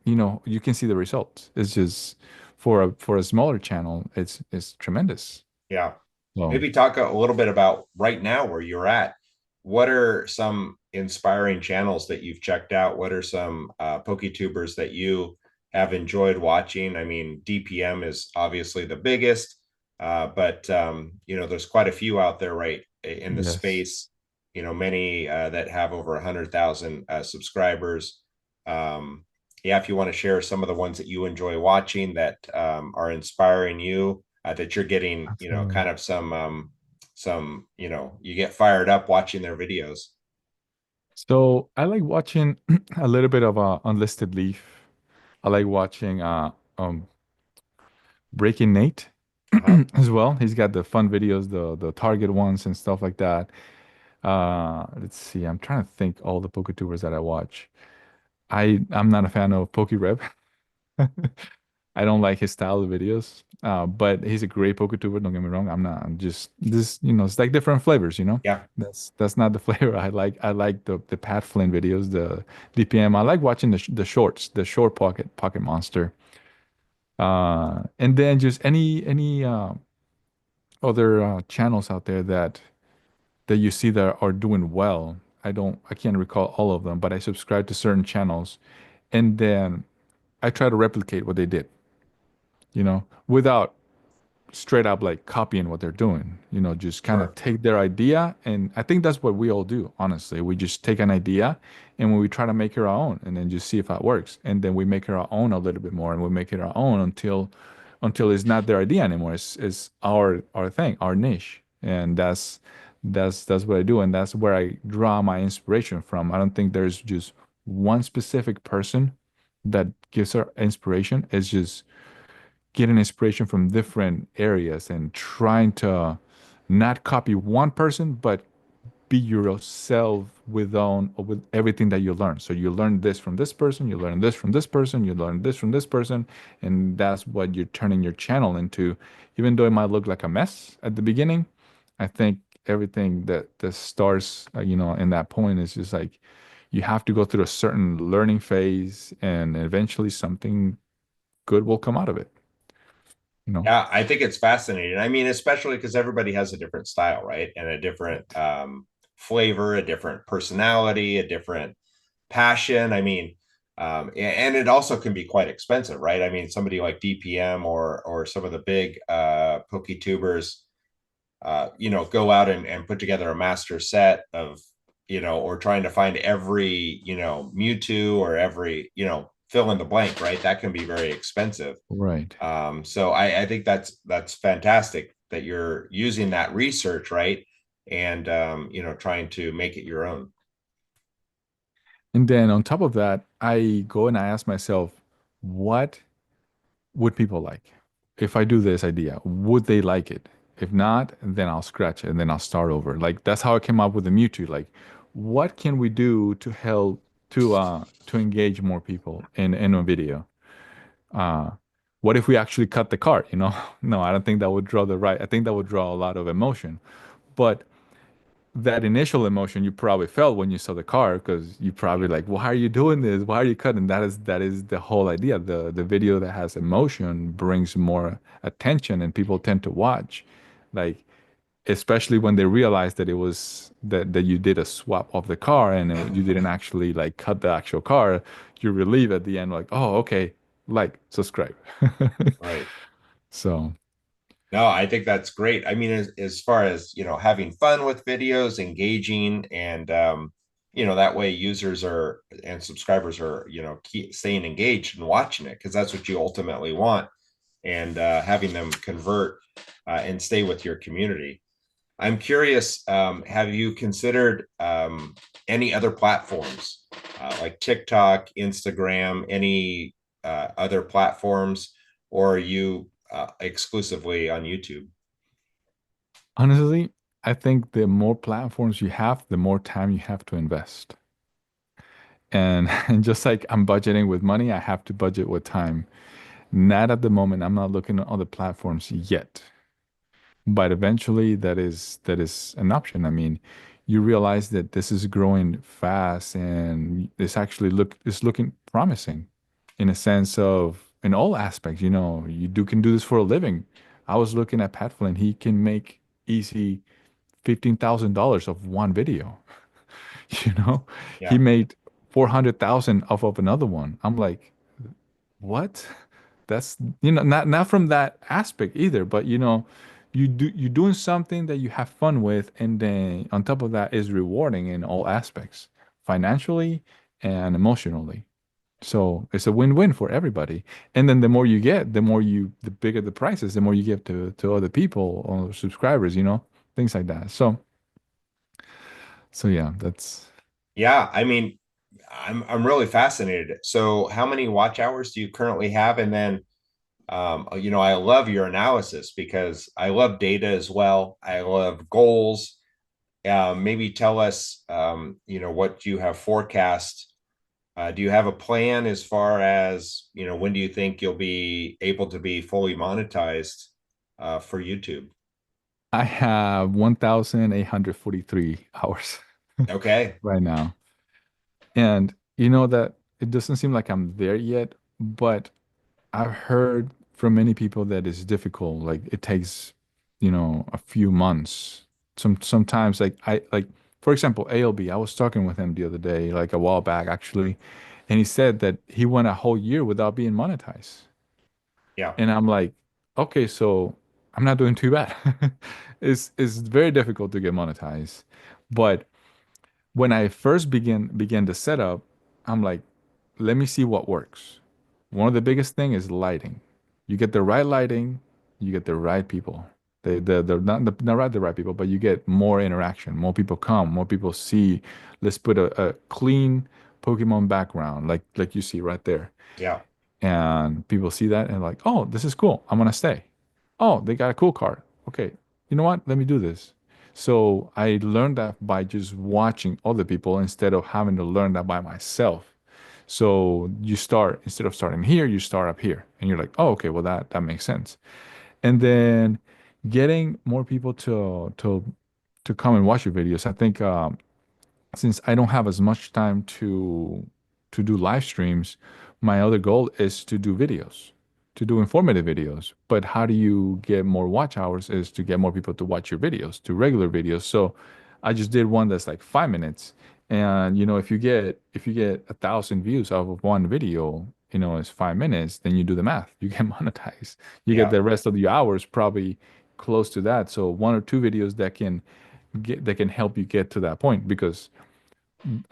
you can see the results. It's just for a smaller channel, it's tremendous.
Yeah.
So
Maybe talk a little bit about right now where you're at. What are some inspiring channels that you've checked out? What are some PokeTubers that you have enjoyed watching? I mean, DPM is obviously the biggest, but there's quite a few out there, right, in the
yes.
space. Many that have over 100,000 subscribers. Yeah, if you want to share some of the ones that you enjoy watching that are inspiring you, that you're getting,
Absolutely.
kind of some, you get fired up watching their videos.
So I like watching a little bit of Unlisted Leaf. I like watching Breaking Nate
Uh-huh.
as well. He's got the fun videos, the Target ones and stuff like that. Let's see. I'm trying to think all the PokeTubers that I watch. I'm not a fan of PokeRev. I don't like his style of videos. But he's a great PokeTuber. Don't get me wrong. I'm not. I'm just this. It's like different flavors.
Yeah.
That's not the flavor I like. I like the Pat Flynn videos, the DPM. I like watching the shorts, the short pocket monster. And then just any other channels out there that you see that are doing well. I can't recall all of them, but I subscribe to certain channels, and then I try to replicate what they did, without straight up like copying what they're doing, just kind of
Sure.
take their idea. And I think that's what we all do, honestly. We just take an idea and when we try to make it our own and then just see if it works. And then we make it our own a little bit more and we make it our own until it's not their idea anymore. It's our thing, our niche. And that's what I do. And that's where I draw my inspiration from. I don't think there's just one specific person that gives her inspiration. It's just getting inspiration from different areas and trying to not copy one person, but be yourself with everything that you learn. So you learn this from this person, you learn this from this person, you learn this from this person, and that's what you're turning your channel into. Even though it might look like a mess at the beginning, I think everything that starts, in that point is just like you have to go through a certain learning phase, and eventually something good will come out of it. You know.
Yeah, I think it's fascinating. I mean, especially because everybody has a different style, right? And a different flavor, a different personality, a different passion. I mean, and it also can be quite expensive, right? I mean, somebody like DPM or some of the big PokeTubers, go out and put together a master set of, or trying to find every, Mewtwo or every, fill in the blank, right? That can be very expensive.
Right.
So I think that's fantastic that you're using that research, right? And trying to make it your own.
And then on top of that, I go and I ask myself, what would people like? If I do this idea, would they like it? If not, then I'll scratch it and then I'll start over. Like that's how I came up with the Mewtwo. Like, what can we do to help to engage more people in a video? Uh, what if we actually cut the card? No, I don't think that would draw the right. I think that would draw a lot of emotion. But that initial emotion you probably felt when you saw the car because you probably like, why are you doing this? Why are you cutting? That is the whole idea. The video that has emotion brings more attention and people tend to watch, like especially when they realize that it was that you did a swap of the car and you didn't actually like cut the actual car. You relieve at the end like, oh, okay, like subscribe.
Right.
So
No, I think that's great. I mean, as far as, having fun with videos, engaging, and, that way users are and subscribers are, keep staying engaged and watching it because that's what you ultimately want, and having them convert and stay with your community. I'm curious, have you considered any other platforms like TikTok, Instagram, any other platforms, or are you exclusively on YouTube?
honestly, I think the more platforms you have, the more time you have to invest. And and just like I'm budgeting with money, I have to budget with time. Not at the moment. I'm not looking at other platforms yet. But eventually that is an option. I mean, you realize that this is growing fast and it's looking promising in a sense of in all aspects. You can do this for a living. I was looking at Pat Flynn. He can make easy $15,000 of one video. You know, he
Yeah.
made 400,000 off of another one. I'm like, what? That's, not from that aspect either, but you're doing something that you have fun with, and then on top of that is rewarding in all aspects, financially and emotionally. So it's a win-win for everybody. And then the more you get, the bigger the prices, the more you give to other people or subscribers, things like that. So yeah, that's.
Yeah, I mean, I'm really fascinated. So how many watch hours do you currently have? And then I love your analysis because I love data as well. I love goals. Maybe tell us, what you have forecast. Do you have a plan as far as, when do you think you'll be able to be fully monetized for YouTube?
I have 1,843 hours
Okay.
right now. And you know that it doesn't seem like I'm there yet, but I've heard for many people that is difficult. Like it takes, a few months. Sometimes like for example, ALB, I was talking with him the other day, like a while back actually, and he said that he went a whole year without being monetized.
Yeah.
And I'm like, okay, so I'm not doing too bad. It's very difficult to get monetized. But when I first began the setup, I'm like, let me see what works. One of the biggest thing is lighting. You get the right lighting, you get the right people. They're not right the right people, but you get more interaction. More people come, more people see. Let's put a clean Pokemon background, like you see right there.
Yeah.
And people see that and like, oh, this is cool. I'm gonna stay. Oh, they got a cool card. Okay, you know what? Let me do this. So I learned that by just watching other people instead of having to learn that by myself. So you start instead of starting here, you start up here, and you're like, oh, okay, well that makes sense. And then getting more people to come and watch your videos. I think since I don't have as much time to do live streams, my other goal is to do videos, to do informative videos. But how do you get more watch hours is to get more people to watch your videos, to regular videos. So I just did one that's like 5 minutes. And if you get 1,000 views out of one video, it's 5 minutes, then you do the math. You get monetized. You get
Yeah.
the rest of the hours probably close to that. So one or two videos that can help you get to that point because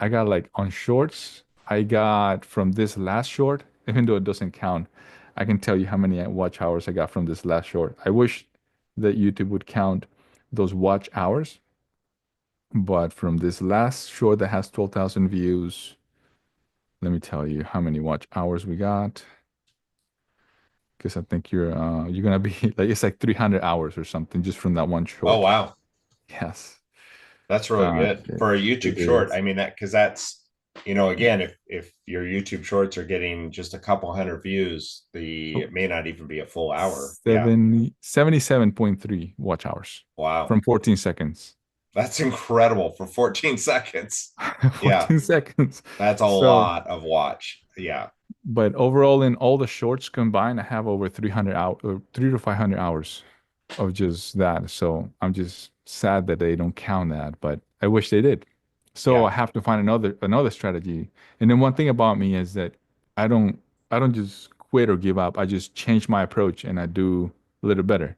I got like on shorts, I got from this last short, even though it doesn't count, I can tell you how many watch hours I got from this last short. I wish that YouTube would count those watch hours, but from this last short that has 12,000 views, let me tell you how many watch hours we got. Because I think you're gonna be like it's like 300 hours or something just from that one
Oh,
short.
wow.
Yes,
That's really good
it,
for a
it
YouTube short.
is.
I mean, that because that's, again, if your YouTube shorts are getting just a couple hundred views, it may not even be a full hour. Yeah.
77.3 watch hours
Wow.
from 14 seconds.
That's incredible for 14 seconds. Yeah.
14 seconds.
That's a
So,
lot of watch. Yeah.
but overall, in all the shorts combined, I have over 300 hours, 300 to 500 hours of just that. So I'm just sad that they don't count that, but I wish they did. So
Yeah.
I have to find another strategy. And then one thing about me is that I don't I don't just quit or give up. I just change my approach and I do a little better.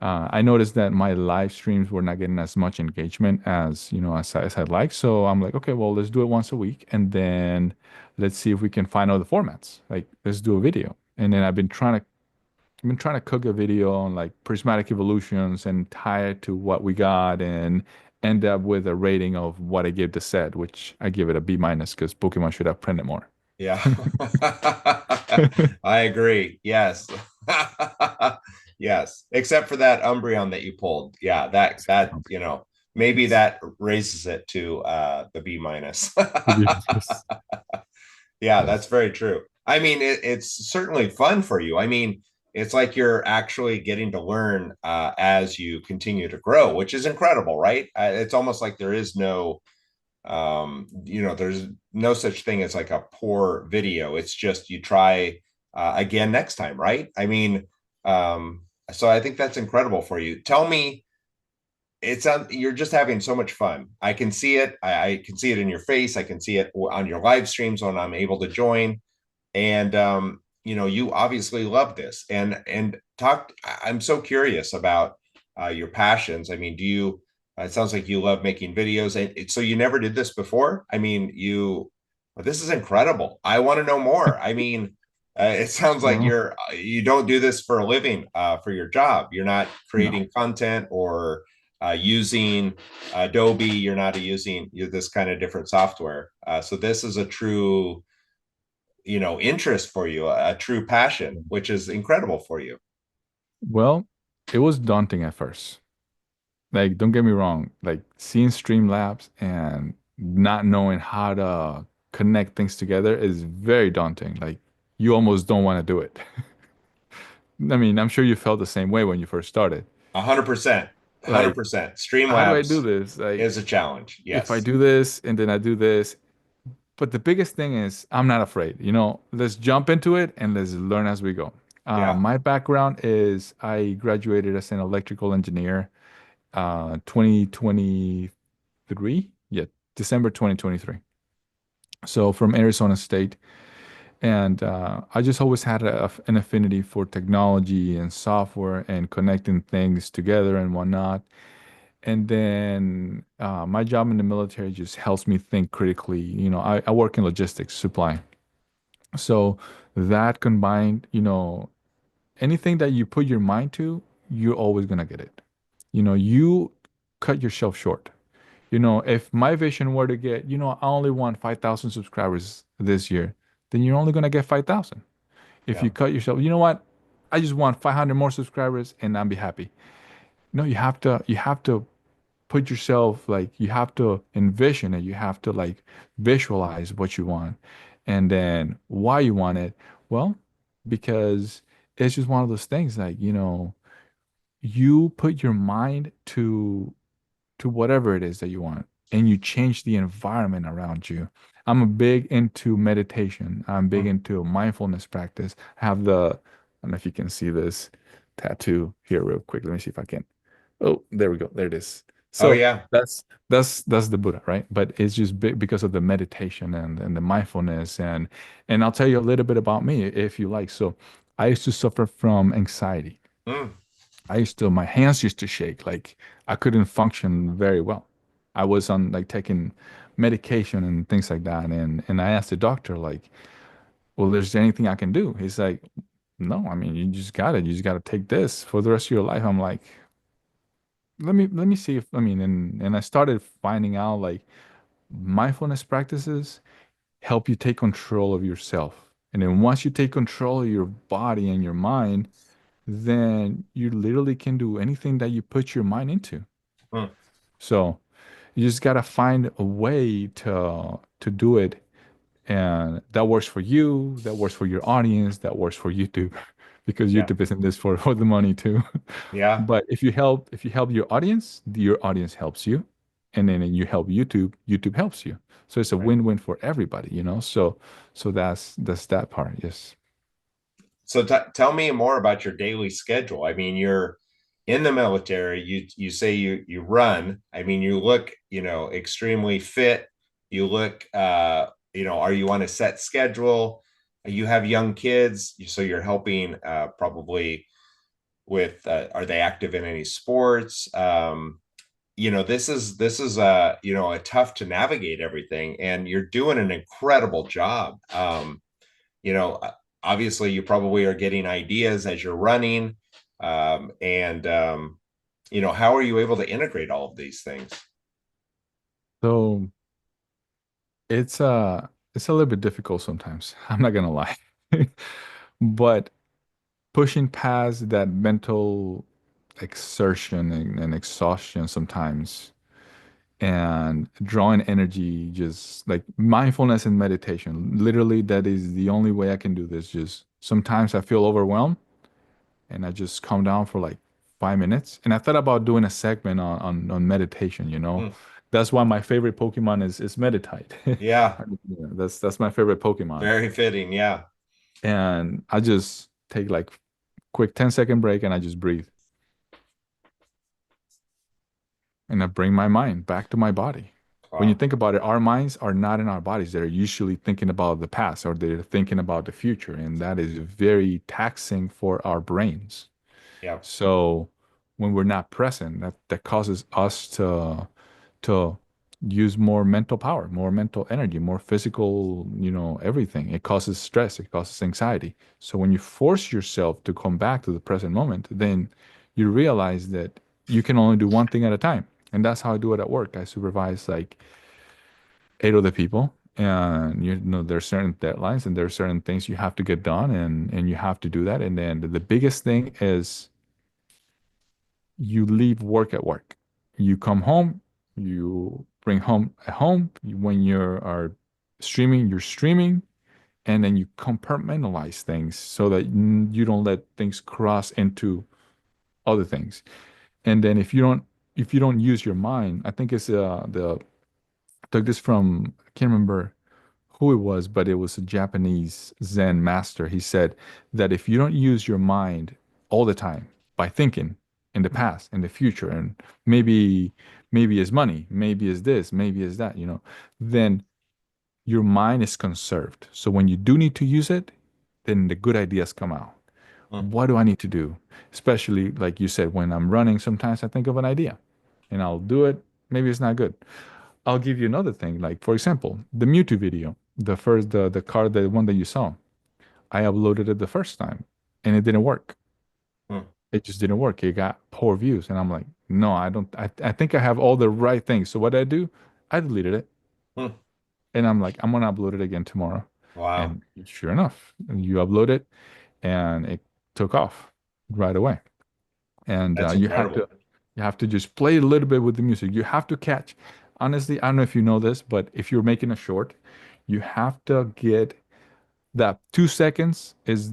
I noticed that my live streams were not getting as much engagement as I'd like. So I'm like, okay, well, let's do it once a week, and then let's see if we can find other formats. Like, let's do a video. And then I've been trying to cook a video on like prismatic evolutions and tie it to what we got and end up with a rating of what I gave the set, which I give it a B minus because Pokemon should have printed more.
Yeah. I agree. Yes. Yes. Except for that Umbreon that you pulled. Yeah, maybe
It's
that raises it to the B minus.
to be honest.
Yeah, that's
Yes.
very true. I mean, it's certainly fun for you. I mean, it's like you're actually getting to learn as you continue to grow, which is incredible, right? It's almost like there is there's no such thing as like a poor video. It's just you try again next time, right? I mean, so I think that's incredible for you. Tell me, you're just having so much fun. I can see it. I can see it in your face. I can see it on your live streams when I'm able to join. And you obviously love this. And I'm so curious about your passions. I mean, it sounds like you love making videos, and so you never did this before. I mean, this is incredible. I want to know more. I mean, it sounds like
Well,
you don't do this for a living, for your job. You're not
no.
creating content or using Adobe. You're not using this kind of different software. So this is a true, interest for you, a true passion, which is incredible for you.
Well, it was daunting at first. Like, don't get me wrong, like seeing Streamlabs and not knowing how to connect things together is very daunting. Like, you almost don't want to do it. I mean, I'm sure you felt the same way when you first started.
100%.
Like,
100%.
how do I do
Streamlabs
this? Like,
is a challenge.
if I
Yes.
do this and then I do this, but the biggest thing is I'm not afraid. Let's jump into it and let's learn as we go.
Yeah.
My background is I graduated as an electrical engineer, 2023. Yeah, December 2023. So from Arizona State. And I just always had an affinity for technology and software and connecting things together and whatnot. And then my job in the military just helps me think critically. I work in logistics, supply. So that combined, anything that you put your mind to, you're always gonna get it. You cut yourself short. If my vision were to get, I only want 5,000 subscribers this year, then you're only gonna get 5,000. If
Yeah.
you cut yourself, you know what? I just want 500 more subscribers and I'll be happy. No, you have to put yourself like you have to envision it. You have to like visualize what you want and then why you want it. Well, because it's just one of those things like, you put your mind to whatever it is that you want and you change the environment around you. I'm a big into meditation. I'm big
Mm.
into mindfulness practice. I have the, I don't know if you can see this tattoo here real quick. Let me see if I can. Oh, there we go. There it is.
Oh
So
yeah.
that's the Buddha, right? But it's just big because of the meditation and the mindfulness and I'll tell you a little bit about me if you like. So I used to suffer from anxiety.
Mm.
My hands used to shake. Like I couldn't function very well. I was on like taking medication and things like that. And I asked the doctor, like, well, is there anything I can do? He's like, no, I mean, you just got it. You just got to take this for the rest of your life. I'm like, let me see if, I mean, and I started finding out like mindfulness practices help you take control of yourself. And then once you take control of your body and your mind, then you literally can do anything that you put your mind into.
Mm.
So you just gotta find a way to do it, and that works for you, that works for your audience, that works for YouTube, because
Yeah.
YouTube is in this for the money too.
Yeah.
But if you help your audience helps you, and then you help YouTube, YouTube helps you. So it's a
Right.
win-win for everybody. So that's that part. Yes.
So tell me more about your daily schedule. I mean, you're in the military. You say you run. I mean, you look, extremely fit. You look, are you on a set schedule? You have young kids, so you're helping probably with. Are they active in any sports? This is a tough to navigate everything, and you're doing an incredible job. You know, obviously you probably are getting ideas as you're running. And how are you able to integrate all of these things?
So it's a little bit difficult sometimes. I'm not gonna lie. But pushing past that mental exertion and exhaustion sometimes and drawing energy, just like mindfulness and meditation, literally that is the only way I can do this. Just sometimes I feel overwhelmed and I just calm down for like 5 minutes. And I thought about doing a segment on meditation,
Mm.
That's why my favorite Pokemon is Meditite.
Yeah,
Yeah, that's my favorite Pokemon.
very fitting. Yeah.
And I just take like quick 10-second break and I just breathe. And I bring my mind back to my body. When you
Wow.
think about it, our minds are not in our bodies. They're usually thinking about the past or they're thinking about the future. And that is very taxing for our brains.
Yeah.
So when we're not present, that causes us to use more mental power, more mental energy, more physical, everything. It causes stress, it causes anxiety. So when you force yourself to come back to the present moment, then you realize that you can only do one thing at a time. And that's how I do it at work. I supervise like 8 other people. And there's certain deadlines and there are certain things you have to get done and you have to do that. And then the biggest thing is you leave work at work. You come home, you bring home at home. When you are streaming, you're streaming, and then you compartmentalize things so that you don't let things cross into other things. And then if you don't use your mind, I think it's the I took this from, I can't remember who it was, but it was a Japanese Zen master. He said that if you don't use your mind all the time by thinking in the past, in the future, and maybe maybe is money, maybe is this, maybe is that, then your mind is conserved. So when you do need to use it, then the good ideas come out.
Hmm.
What do I need to do? Especially like you said, when I'm running, sometimes I think of an idea and I'll do it. Maybe it's not good. I'll give you another thing. Like for example, the Mewtwo video, the card, the one that you saw, I uploaded it the first time and it didn't work.
Hmm.
It just didn't work. It got poor views. And I'm like, no, I don't, I think I have all the right things. So what did I do? I deleted it.
Hmm.
And I'm like, I'm gonna upload it again tomorrow.
Wow,
And sure enough, you upload it and it took off right away. And
that's incredible.
you have to just play a little bit with the music. You have to catch. Honestly, I don't know if you know this, but if you're making a short, you have to get that 2 seconds is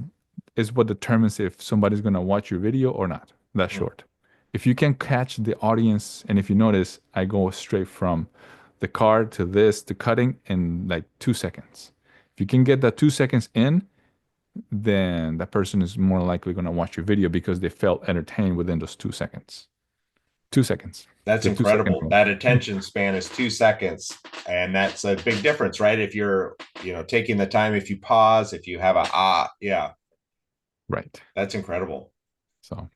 what determines if somebody's gonna watch your video or not. That
Hmm.
short. If you can catch the audience, and if you notice, I go straight from the card to this to cutting in like 2 seconds. If you can get that 2 seconds in, then that person is more likely gonna watch your video because they felt entertained within those 2 seconds. 2 seconds.
That's
The 2 second
incredible.
rule.
That attention span is 2 seconds, and that's a big difference, right? If you're, taking the time, if you pause, if you have yeah,
Right.
that's incredible.
So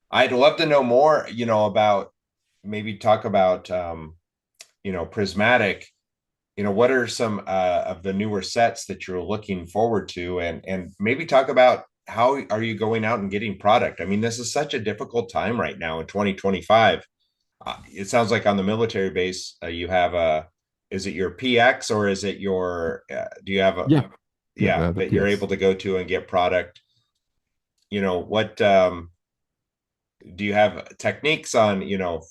I'd love to know more, about maybe talk about, Prismatic. What are some of the newer sets that you're looking forward to, and maybe talk about how are you going out and getting product? I mean, this is such a difficult time right now in 2025. It sounds like on the military base, you have is it your PX or is it do you have
yeah, yeah,
yeah,
the
that you're
PS.
able to go to and get product? What do you have techniques on,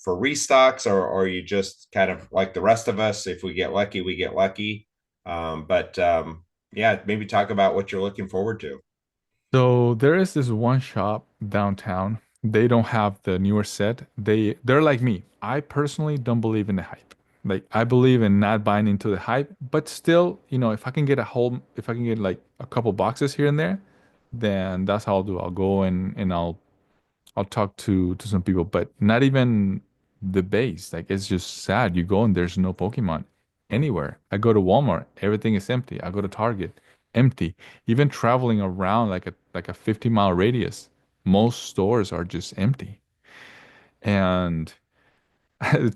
for restocks, or are you just kind of like the rest of us? If we get lucky, we get lucky. But yeah, maybe talk about what you're looking forward to.
So there is this one shop downtown. They don't have the newer set. They're like me. I personally don't believe in the hype. Like I believe in not buying into the hype, but still, if I can get like a couple boxes here and there, then that's how I'll do. I'll go and I'll talk to some people, but not even the base. Like it's just sad. You go and there's no Pokemon
Hmm.
anywhere. I go to Walmart, everything is empty. I go to Target, empty. Even traveling around like a 50-mile radius, most stores are just empty. And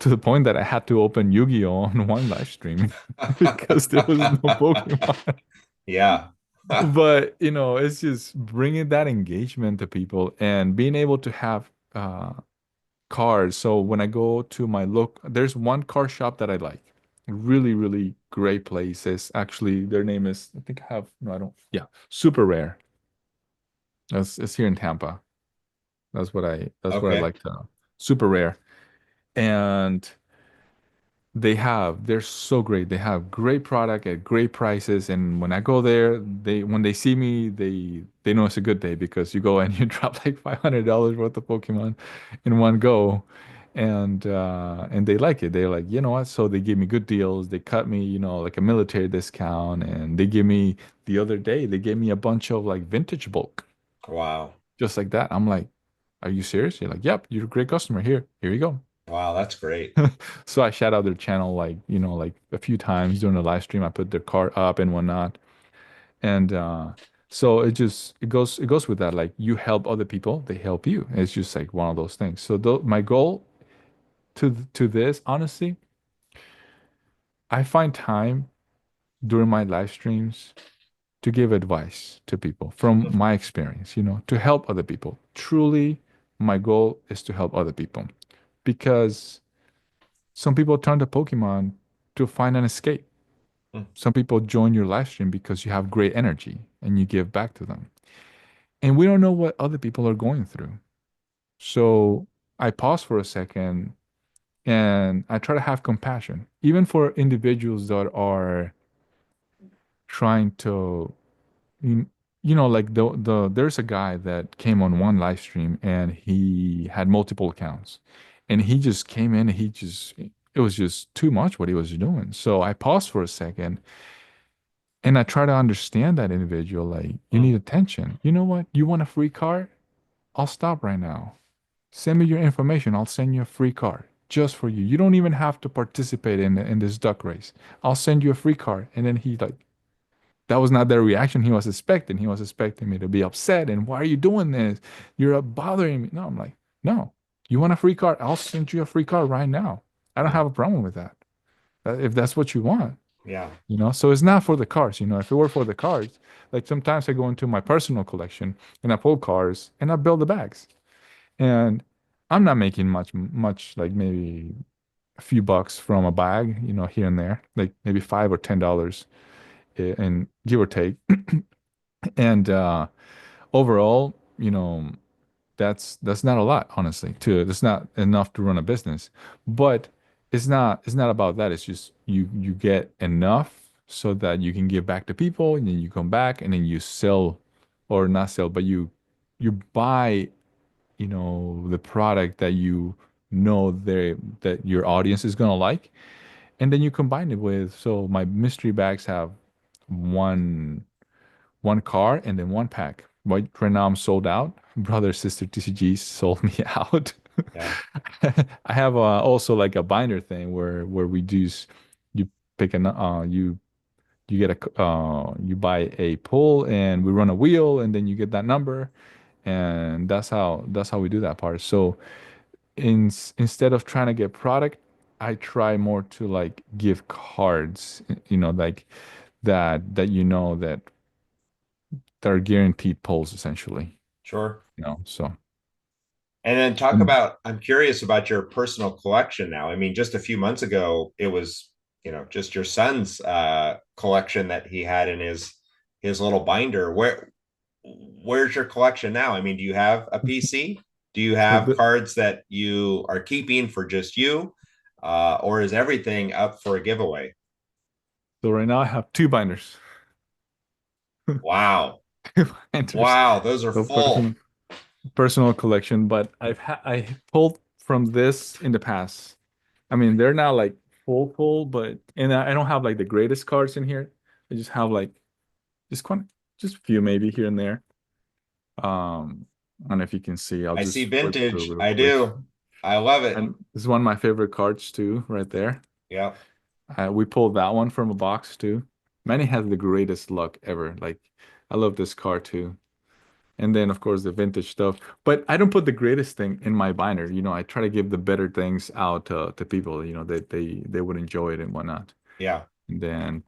to the point that I had to open Yu-Gi-Oh on one live stream because there was no Pokemon.
Yeah.
But it's just bringing that engagement to people and being able to have cars. So when I go to my look, there's one car shop that I like. Really, really great place. It's actually their name is I think I have no, I don't. Yeah, Super Rare. It's here in Tampa. That's what I
Okay.
like to Super Rare. And they're so great. They have great product at great prices. And when I go there, when they see me, they know it's a good day because you go and you drop like $500 worth of Pokemon in one go. And they like it. They're like, you know what? So they give me good deals. They cut me, like a military discount. And they give me the other day, they gave me a bunch of like vintage bulk,
Wow.
just like that. I'm like, are you serious? You're like, yep, you're a great customer. Here you go.
Wow, that's great.
So I shout out their channel like, like a few times during the live stream. I put their card up and whatnot. And so it goes with that. Like you help other people, they help you. It's just like one of those things. So my goal to this, honestly, I find time during my live streams to give advice to people from my experience, to help other people. Truly, my goal is to help other people because some people turn to Pokemon to find an escape.
Hmm.
Some people join your live stream because you have great energy and you give back to them. And we don't know what other people are going through. So I pause for a second and I try to have compassion, even for individuals that are trying to, you like there's a guy that came on one live stream and he had multiple accounts and he just came in and it was just too much what he was doing. So I paused for a second And I try to understand that individual. Like, you
Hmm.
need attention. You know what? You want a free car? I'll stop right now. Send me your information. I'll send you a free car just for you. You don't even have to participate in this duck race. I'll send you a free car. And then he like, that was not the reaction he was expecting. He was expecting me to be upset and why are you doing this? You're bothering me. No, I'm like, no. You want a free car? I'll send you a free car right now. I don't
Hmm.
have a problem with that. If that's what you want,
Yeah.
So it's not for the cars. If it were for the cars, like sometimes I go into my personal collection and I pull cars and I build the bags. And I'm not making much, like maybe a few bucks from a bag, here and there, like maybe $5 or $10 and give or take. And overall, that's not a lot, honestly. Too, that's not enough to run a business. But it's not about that. It's just you get enough so that you can give back to people, and then you come back, and then you sell, or not sell, but you buy, the product that that your audience is gonna like, and then you combine it with. So my mystery bags have one one car and then one pack. Right now I'm sold out. Brother sister TCG sold me out.
Yeah.
I have also like a binder thing where we do you pick an you get you buy a pull and we run a wheel and then you get that number, and that's how we do that part. So instead of trying to get product, I try more to like give cards, like that are guaranteed pulls essentially.
Sure.
So
And then talk
and
about, I'm curious about your personal collection now. I mean, just a few months ago, it was, just your son's collection that he had in his little binder. Where's your collection now? I mean, do you have a PC? Do you
so
have
the,
cards that you are keeping for just you? Or is everything up for a giveaway?
so right now I have two binders.
Wow.
Two binders.
Wow, those are
So
full.
personal collection, but I pulled from this in the past. I mean, they're not like full, but and I don't have like the greatest cards in here. I just have like just a few maybe here and there. I don't know if you can see. I'll
I see
just flip through
vintage.
real
I
quick.
do. I love it.
And this is one of my favorite cards too, right there.
Yeah.
We pulled that one from a box too. Manny has the greatest luck ever. Like, I love this car too. And then of course the vintage stuff. But I don't put the greatest thing in my binder. I try to give the better things out to people. That they would enjoy it and whatnot.
Yeah.
And then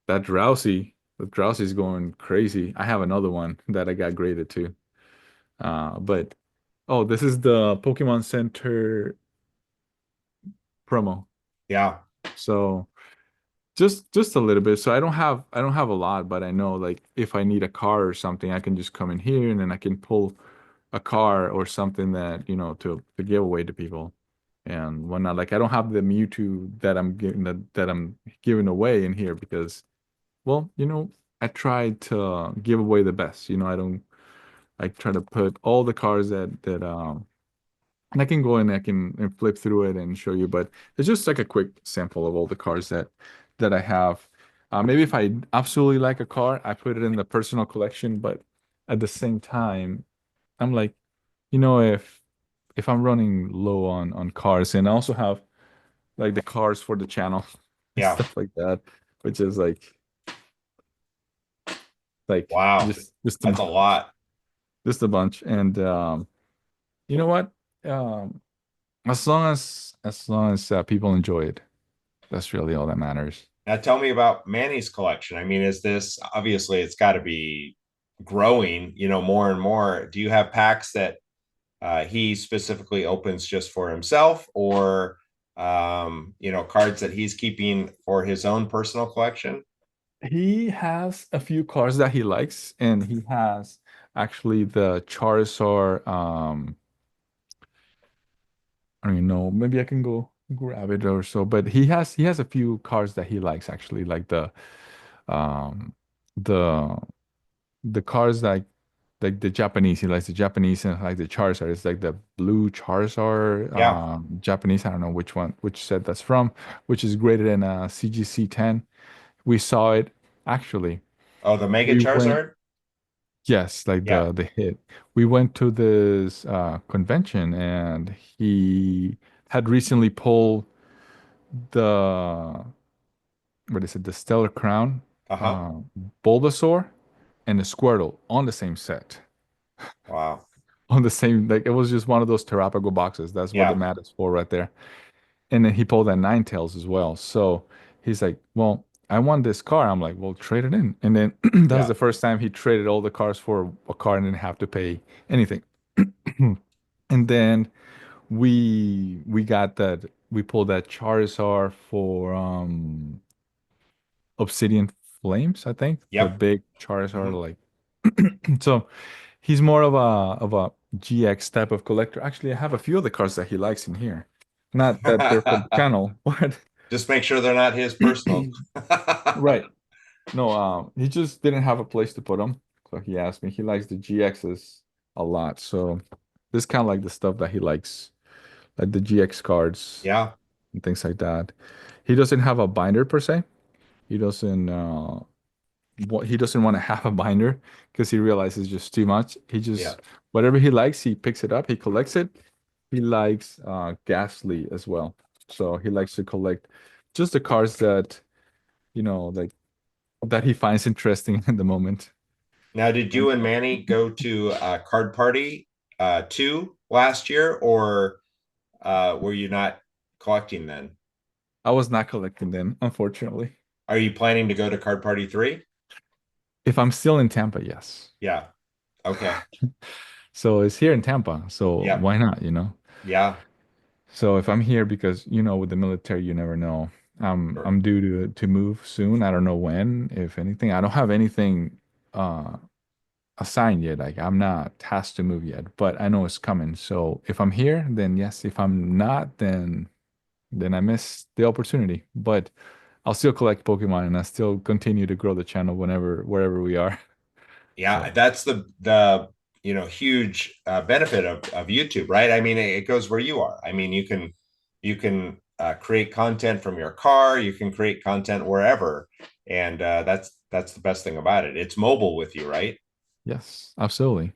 the drowsy is going crazy. I have another one that I got graded too. But oh, this is the Pokemon Center promo.
Yeah.
So. Just a little bit. So I don't have a lot, but I know like if I need a car or something, I can just come in here and then I can pull a car or something that, to give away to people and whatnot. Like I don't have the Mewtwo that I'm giving away in here because, well, I try to give away the best. I try to put all the cars that and I can go and I can and flip through it and show you, but it's just like a quick sample of all the cars that I have. Maybe if I absolutely like a car, I put it in the personal collection, but at the same time, I'm like, if I'm running low on cars, and I also have like the cars for the channel and
Yeah.
stuff like that, which is like
Wow.
just
That's a
a
lot.
just a bunch. And you know what? Um, as long as people enjoy it, that's really all that matters.
Now tell me about Manny's collection. I mean, is this obviously it's got to be growing, more and more. Do you have packs that he specifically opens just for himself or cards that he's keeping for his own personal collection?
He has a few cars that he likes, and he has actually the Charizard. I don't even know. Maybe I can go grab it or so. But he has a few cars that he likes actually, like um the the cars like the Japanese. He likes the Japanese and like the Charizard. It's like the blue Charizard,
Yeah.
Japanese. I don't know which set that's from, which is graded in CGC 10. We saw it. actually.
Oh, the Mega
We went,
Charizard?
yes, like
Yeah.
the hit. We went to this convention, and he had recently pulled the, what is it, the Stellar Crown,
Uh-huh.
uh, Bulbasaur, and the Squirtle on the same set.
Wow.
On the same, like it was just one of those Terrapago boxes. That's what the
Yeah.
mat is for right there. And then he pulled that Ninetales as well. So he's like, well, I want this car. I'm like, well, trade it in. And then that was
Yeah.
the first time he traded all the cars for a car and didn't have to pay anything. And then we got that, we pulled that Charizard for Obsidian Flames, I think. The
Yep.
big Charizard,
Hmm.
like so he's more of a GX type of collector. Actually, I have a few of the cards that he likes in here. Not that they're for the channel, but
Just make sure they're not his personal.
right. No, he just didn't have a place to put them. So he asked me. He likes the GXs a lot. So this kind of like the stuff that he likes, like the GX cards
Yeah.
and things like that. He doesn't have a binder per se. He doesn't he doesn't want to have a binder because he realizes just too much. He
Yeah.
just whatever he likes, he picks it up, he collects it. He likes Ghastly as well. So he likes to collect just the cards that, like that he finds interesting at the moment.
Now, did
And
you and Manny go to Card Party 2 last year, or were you not collecting then?
I was not collecting them, unfortunately.
Are you planning to go to Card Party 3?
If I'm still in Tampa, yes.
Yeah. Okay.
So it's here in Tampa, so
Yep.
why not?
Yeah.
So if I'm here because, with the military, you never know.
Sure.
I'm due to move soon. I don't know when, if anything. I don't have anything uh assigned yet. Like I'm not tasked to move yet, but I know it's coming. So if I'm here, then yes. If I'm not, then I miss the opportunity. But I'll still collect Pokemon and I still continue to grow the channel wherever we are.
Yeah,
So
that's the huge benefit of YouTube, right? I mean, it goes where you are. I mean, you can create content from your car, you can create content wherever, and that's the best thing about it. It's mobile with you, right?
yes, absolutely.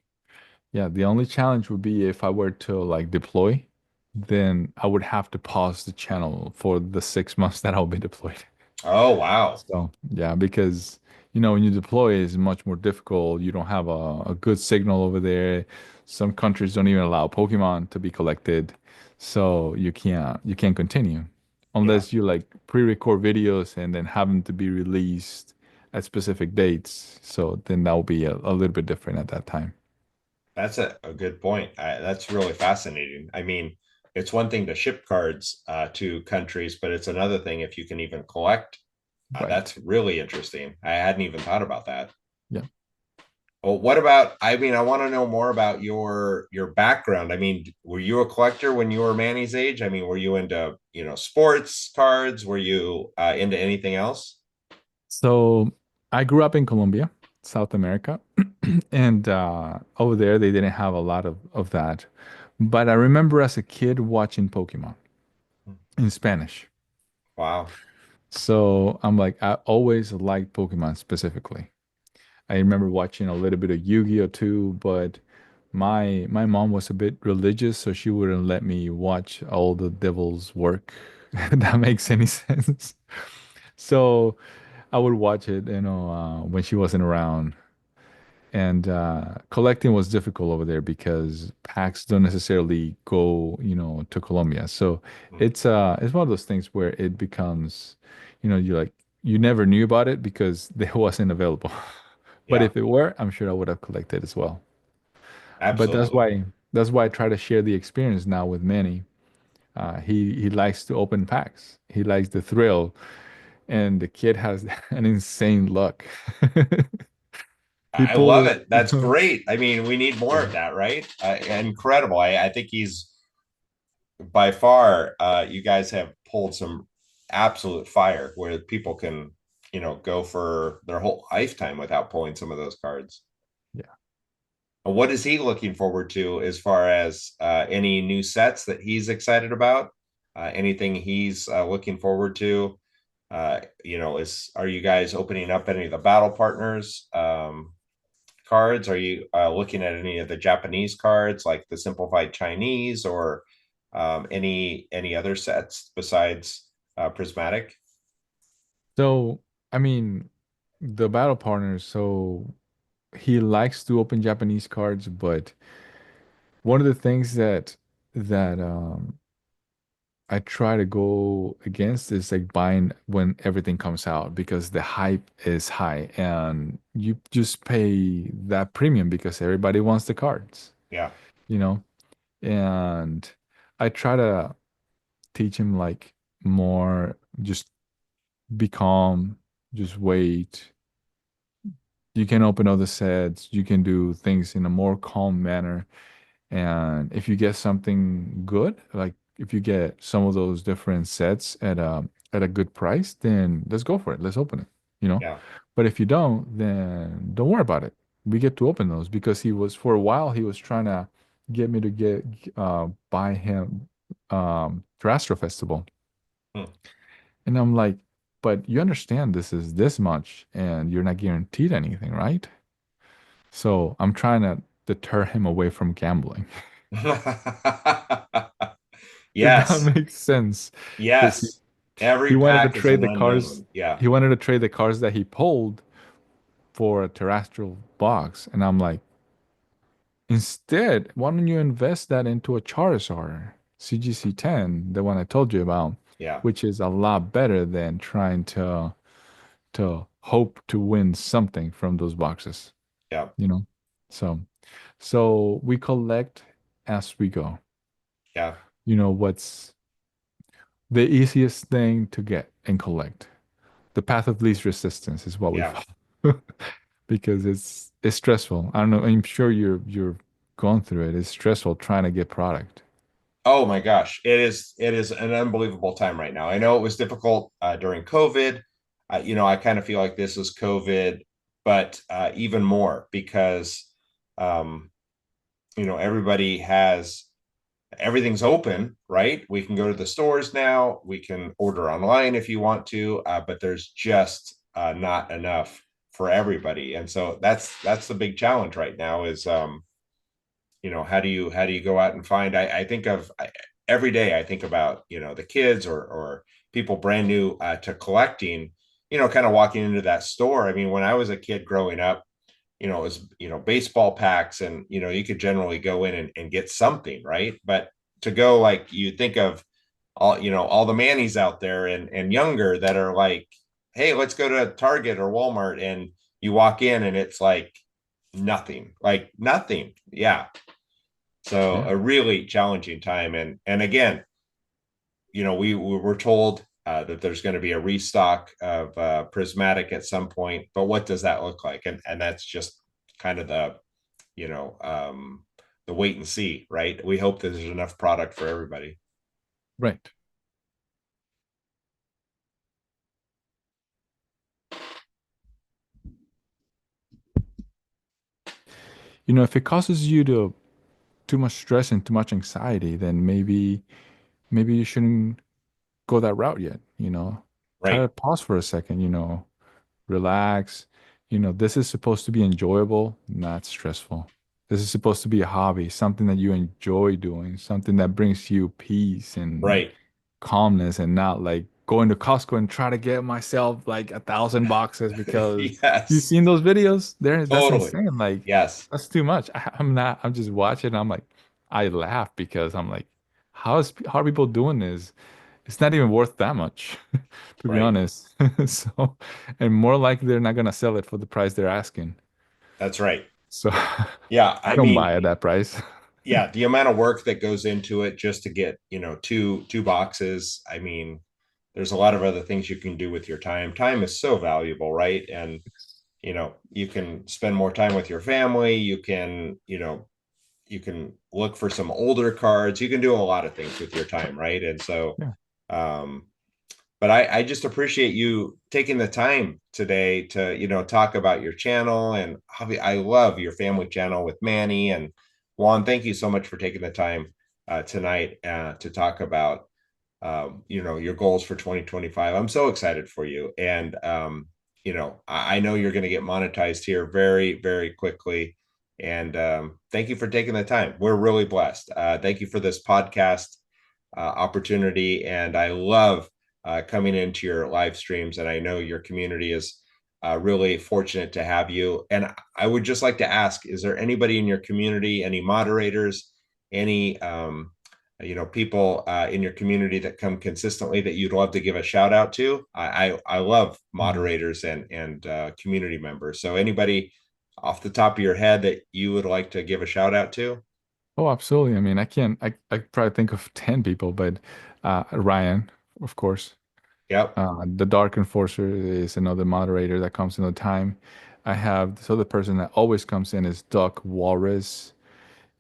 Yeah, the only challenge would be if I were to like deploy, then I would have to pause the channel for the 6 months that I'll be deployed.
Oh, wow.
So yeah, because when you deploy, it's much more difficult. You don't have a good signal over there. Some countries don't even allow Pokemon to be collected, so you can't continue
Yeah.
unless you like pre-record videos and then have them to be released at specific dates. So then that will be a little bit different at that time.
That's a good point. That's really fascinating. I mean, it's one thing to ship cards to countries, but it's another thing if you can even collect.
Right.
That's really interesting. I hadn't even thought about that.
Yeah.
Well, what about, I mean, I want to know more about your background. I mean, were you a collector when you were Manny's age? I mean, were you into, sports cards? Were you into anything else?
So I grew up in Colombia, South America, and over there they didn't have a lot of that. But I remember as a kid watching Pokemon in Spanish.
Wow.
So I'm like, I always liked Pokemon specifically. I remember watching a little bit of Yu-Gi-Oh too, but my mom was a bit religious, so she wouldn't let me watch all the devil's work. If that makes any sense. So I would watch it, when she wasn't around. And collecting was difficult over there because packs don't necessarily go, to Colombia. So
Mm.
it's one of those things where it becomes, you never knew about it because they wasn't available. But
Yeah,
if it were, I'm sure I would have collected as well. But that's
absolutely.
why I try to share the experience now with Manny. He likes to open packs. He likes the thrill, and the kid has an insane luck. He
I love
pulled.
it. That's great. I mean, we need more
Yeah.
of that, right? Incredible. I think he's by far, you guys have pulled some absolute fire where people can, go for their whole lifetime without pulling some of those cards.
Yeah.
What is he looking forward to as far as any new sets that he's excited about? Anything he's looking forward to are you guys opening up any of the battle partners cards? Are you looking at any of the Japanese cards, like the simplified Chinese, or any other sets besides prismatic?
So, I mean, the battle partners, so he likes to open Japanese cards, but one of the things that I try to go against is like buying when everything comes out because the hype is high and you just pay that premium because everybody wants the cards,
Yeah,
you know? And I try to teach him like more just be calm, just wait. You can open other sets, you can do things in a more calm manner. And if you get something good, like if you get some of those different sets at a good price, then let's go for it. Let's open it, you know?
yeah,
But if you don't, then don't worry about it. We get to open those because he was for a while he was trying to get me to get buy him Terastro Festival.
hmm.
And I'm like, but you understand this is this much and you're not guaranteed anything, right? So I'm trying to deter him away from gambling. If that
Yes,
makes sense. Because
yes.
he
Every
wanted to
pack is
trade
an
the cars.
unknown. Yeah,
He wanted to trade the cars that he pulled for a terrestrial box. And I'm like, instead, why don't you invest that into a Charizard CGC10, the one I told you about,
yeah,
which is a lot better than trying to hope to win something from those boxes,
yeah,
you know? So so we collect as we go.
yeah,
You know what's the easiest thing to get and collect? The path of least resistance is what we
yeah.
follow because it's stressful. I don't know. I'm sure you're going through it. It's stressful trying to get product.
Oh my gosh, it is an unbelievable time right now. I know it was difficult during COVID. I kind of feel like this is COVID, but even more because um, everybody has everything's open, right? We can go to the stores now. We can order online if you want to, but there's just not enough for everybody, and so that's the big challenge right now. Is how do you go out and find? I think of every day. I think about the kids or people brand new to collecting. Kind of walking into that store. I mean, when I was a kid growing up, it was baseball packs, and you could generally go in and get something, right? But to go, like, you think of all the Mannies out there and younger that are like, hey, let's go to Target or Walmart, and you walk in and it's like nothing. Yeah. So
Yeah.
a really challenging time. And again, we were told that there's going to be a restock of prismatic at some point, but what does that look like? And that's just kind of you know um the wait and see, right? We hope that there's enough product for everybody.
Right. If it causes you to too much stress and too much anxiety, then maybe you shouldn't go that route yet. Try
Right,
to pause for a second, relax. This is supposed to be enjoyable, not stressful. This is supposed to be a hobby, something that you enjoy doing, something that brings you peace and
right.
calmness, and not like going to Costco and try to get myself like 1,000 boxes because you've
Yes,
seen those videos. That's
totally.
insane. Like
Yes,
that's too much. I'm not. I'm just watching. I'm like, I laugh because I'm like, how are people doing this? It's not even worth that much, to be
right.
honest. So, and more likely they're not gonna sell it for the price they're asking.
That's right.
So,
Yeah,
I
I
don't
mean,
buy at that price.
yeah, the amount of work that goes into it just to get two boxes. I mean, there's a lot of other things you can do with your time. Time is so valuable, right? And you can spend more time with your family. You can look for some older cards. You can do a lot of things with your time, right? And so
Yeah.
um but I just appreciate you taking the time today to talk about your channel. And I love your family channel with Manny and Juan. Thank you so much for taking the time tonight to talk about your goals for 2025. I'm so excited for you. And, I know you're going to get monetized here very, very quickly. And thank you for taking the time. We're really blessed. Thank you for this podcast opportunity. And I love coming into your live streams. And I know your community is really fortunate to have you. And I would just like to ask, is there anybody in your community, any moderators, any people in your community that come consistently that you'd love to give a shout out to? I love moderators and community members. So anybody off the top of your head that you would like to give a shout out to?
Oh, absolutely. I mean, I probably think of 10 people, but Ryan, of course.
Yep.
The Dark Enforcer is another moderator that comes in all the time. I have this other person that always comes in is Duck Walrus.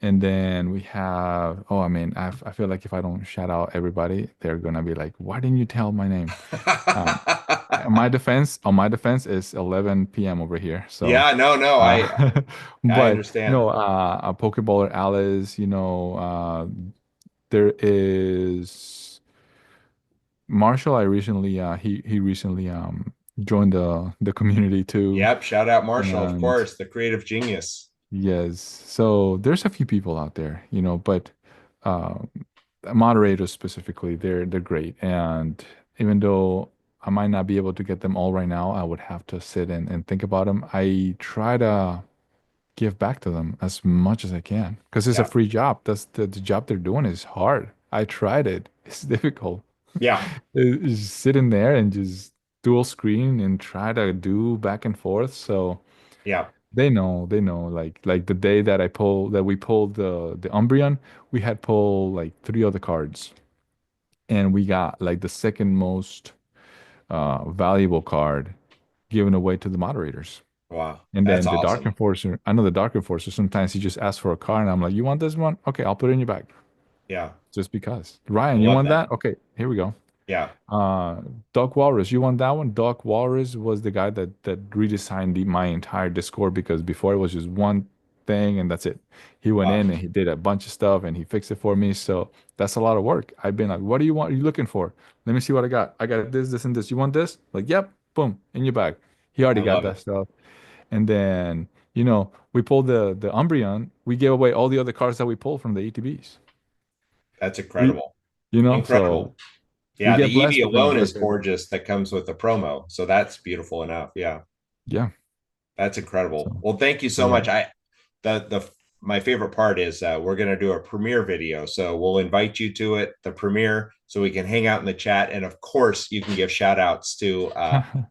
And then we have, oh, I mean, I feel like if I don't shout out everybody, they're gonna be like, why didn't you tell my name? Um, on my defense, is 11 p.m. over here. So,
Yeah, no,
uh,
I
but
understand.
a Pokeballer Alice, there is Marshall. I recently, he recently joined the community too,
Yep, shout out Marshall, of
and
course, the creative genius.
yes, so there's a few people out there, but uh, moderators specifically, they're great, and even though I might not be able to get them all right now, I would have to sit and think about them. I try to give back to them as much as I can because it's a
Yeah,
free job. That's the job they're doing is hard. I tried it. It's difficult.
yeah,
It's sitting there and just dual screen and try to do back and forth. So
yeah.
they know. Like the day that we pulled the Umbreon, we had pulled like three other cards, and we got like the second most valuable card given away to the moderators.
Wow,
And
that's
then the Dark
awesome.
Enforcer, I know the Dark Enforcer, sometimes he just asks for a car, and I'm like, you want this one? Okay, I'll put it in your bag.
Yeah,
Just because.
I
Ryan, you
love
want
that.
that? Okay, here we go.
Yeah,
Uh, Doc Walrus, you want that one? Doc Walrus was the guy that redesigned my entire Discord because before it was just one thing and that's it. He went
wow,
in and he did a bunch of stuff and he fixed it for me. So that's a lot of work. I've been like, what do you want? Are you looking for? Let me see what I got. I got this, this, and this. You want this? Like, yep, boom, in your bag. He
I
already got
love
that
it.
stuff. And then, we pulled the Umbreon. We gave away all the other cards that we pulled from the ATBs.
That's
We,
incredible.
so
Incredible.
we
Yeah, the
get blessed
Eevee
with them,
alone
as I
is
said.
gorgeous that comes with the promo. So that's beautiful enough. Yeah.
Yeah.
That's incredible.
So
Well, thank you so
yeah.
much. The my favorite part is we're going to do a premiere video, so we'll invite you to it, the premiere, so we can hang out in the chat, and of course, you can give shout outs to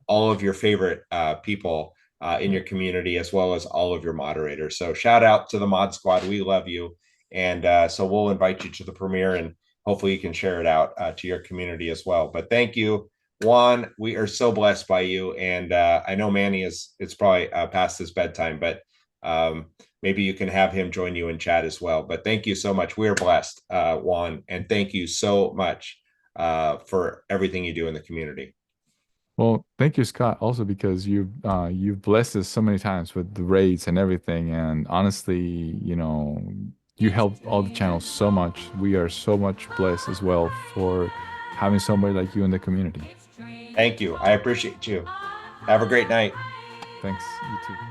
all of your favorite people in your community, as well as all of your moderators. So shout out to the Mod Squad. We love you, and so we'll invite you to the premiere, and hopefully you can share it out to your community as well. But thank you, Juan. We are so blessed by you, and I know Manny is. It's probably past his bedtime, but um, maybe you can have him join you in chat as well. But thank you so much. We are blessed, Juan, and thank you so much for everything you do in the community.
Well, thank you, Scott, also because you've blessed us so many times with the raids and everything. And honestly, you help all the channels so much. We are so much blessed as well for having somebody like you in the community.
Thank you. I appreciate you. Have a great night.
Thanks. You too.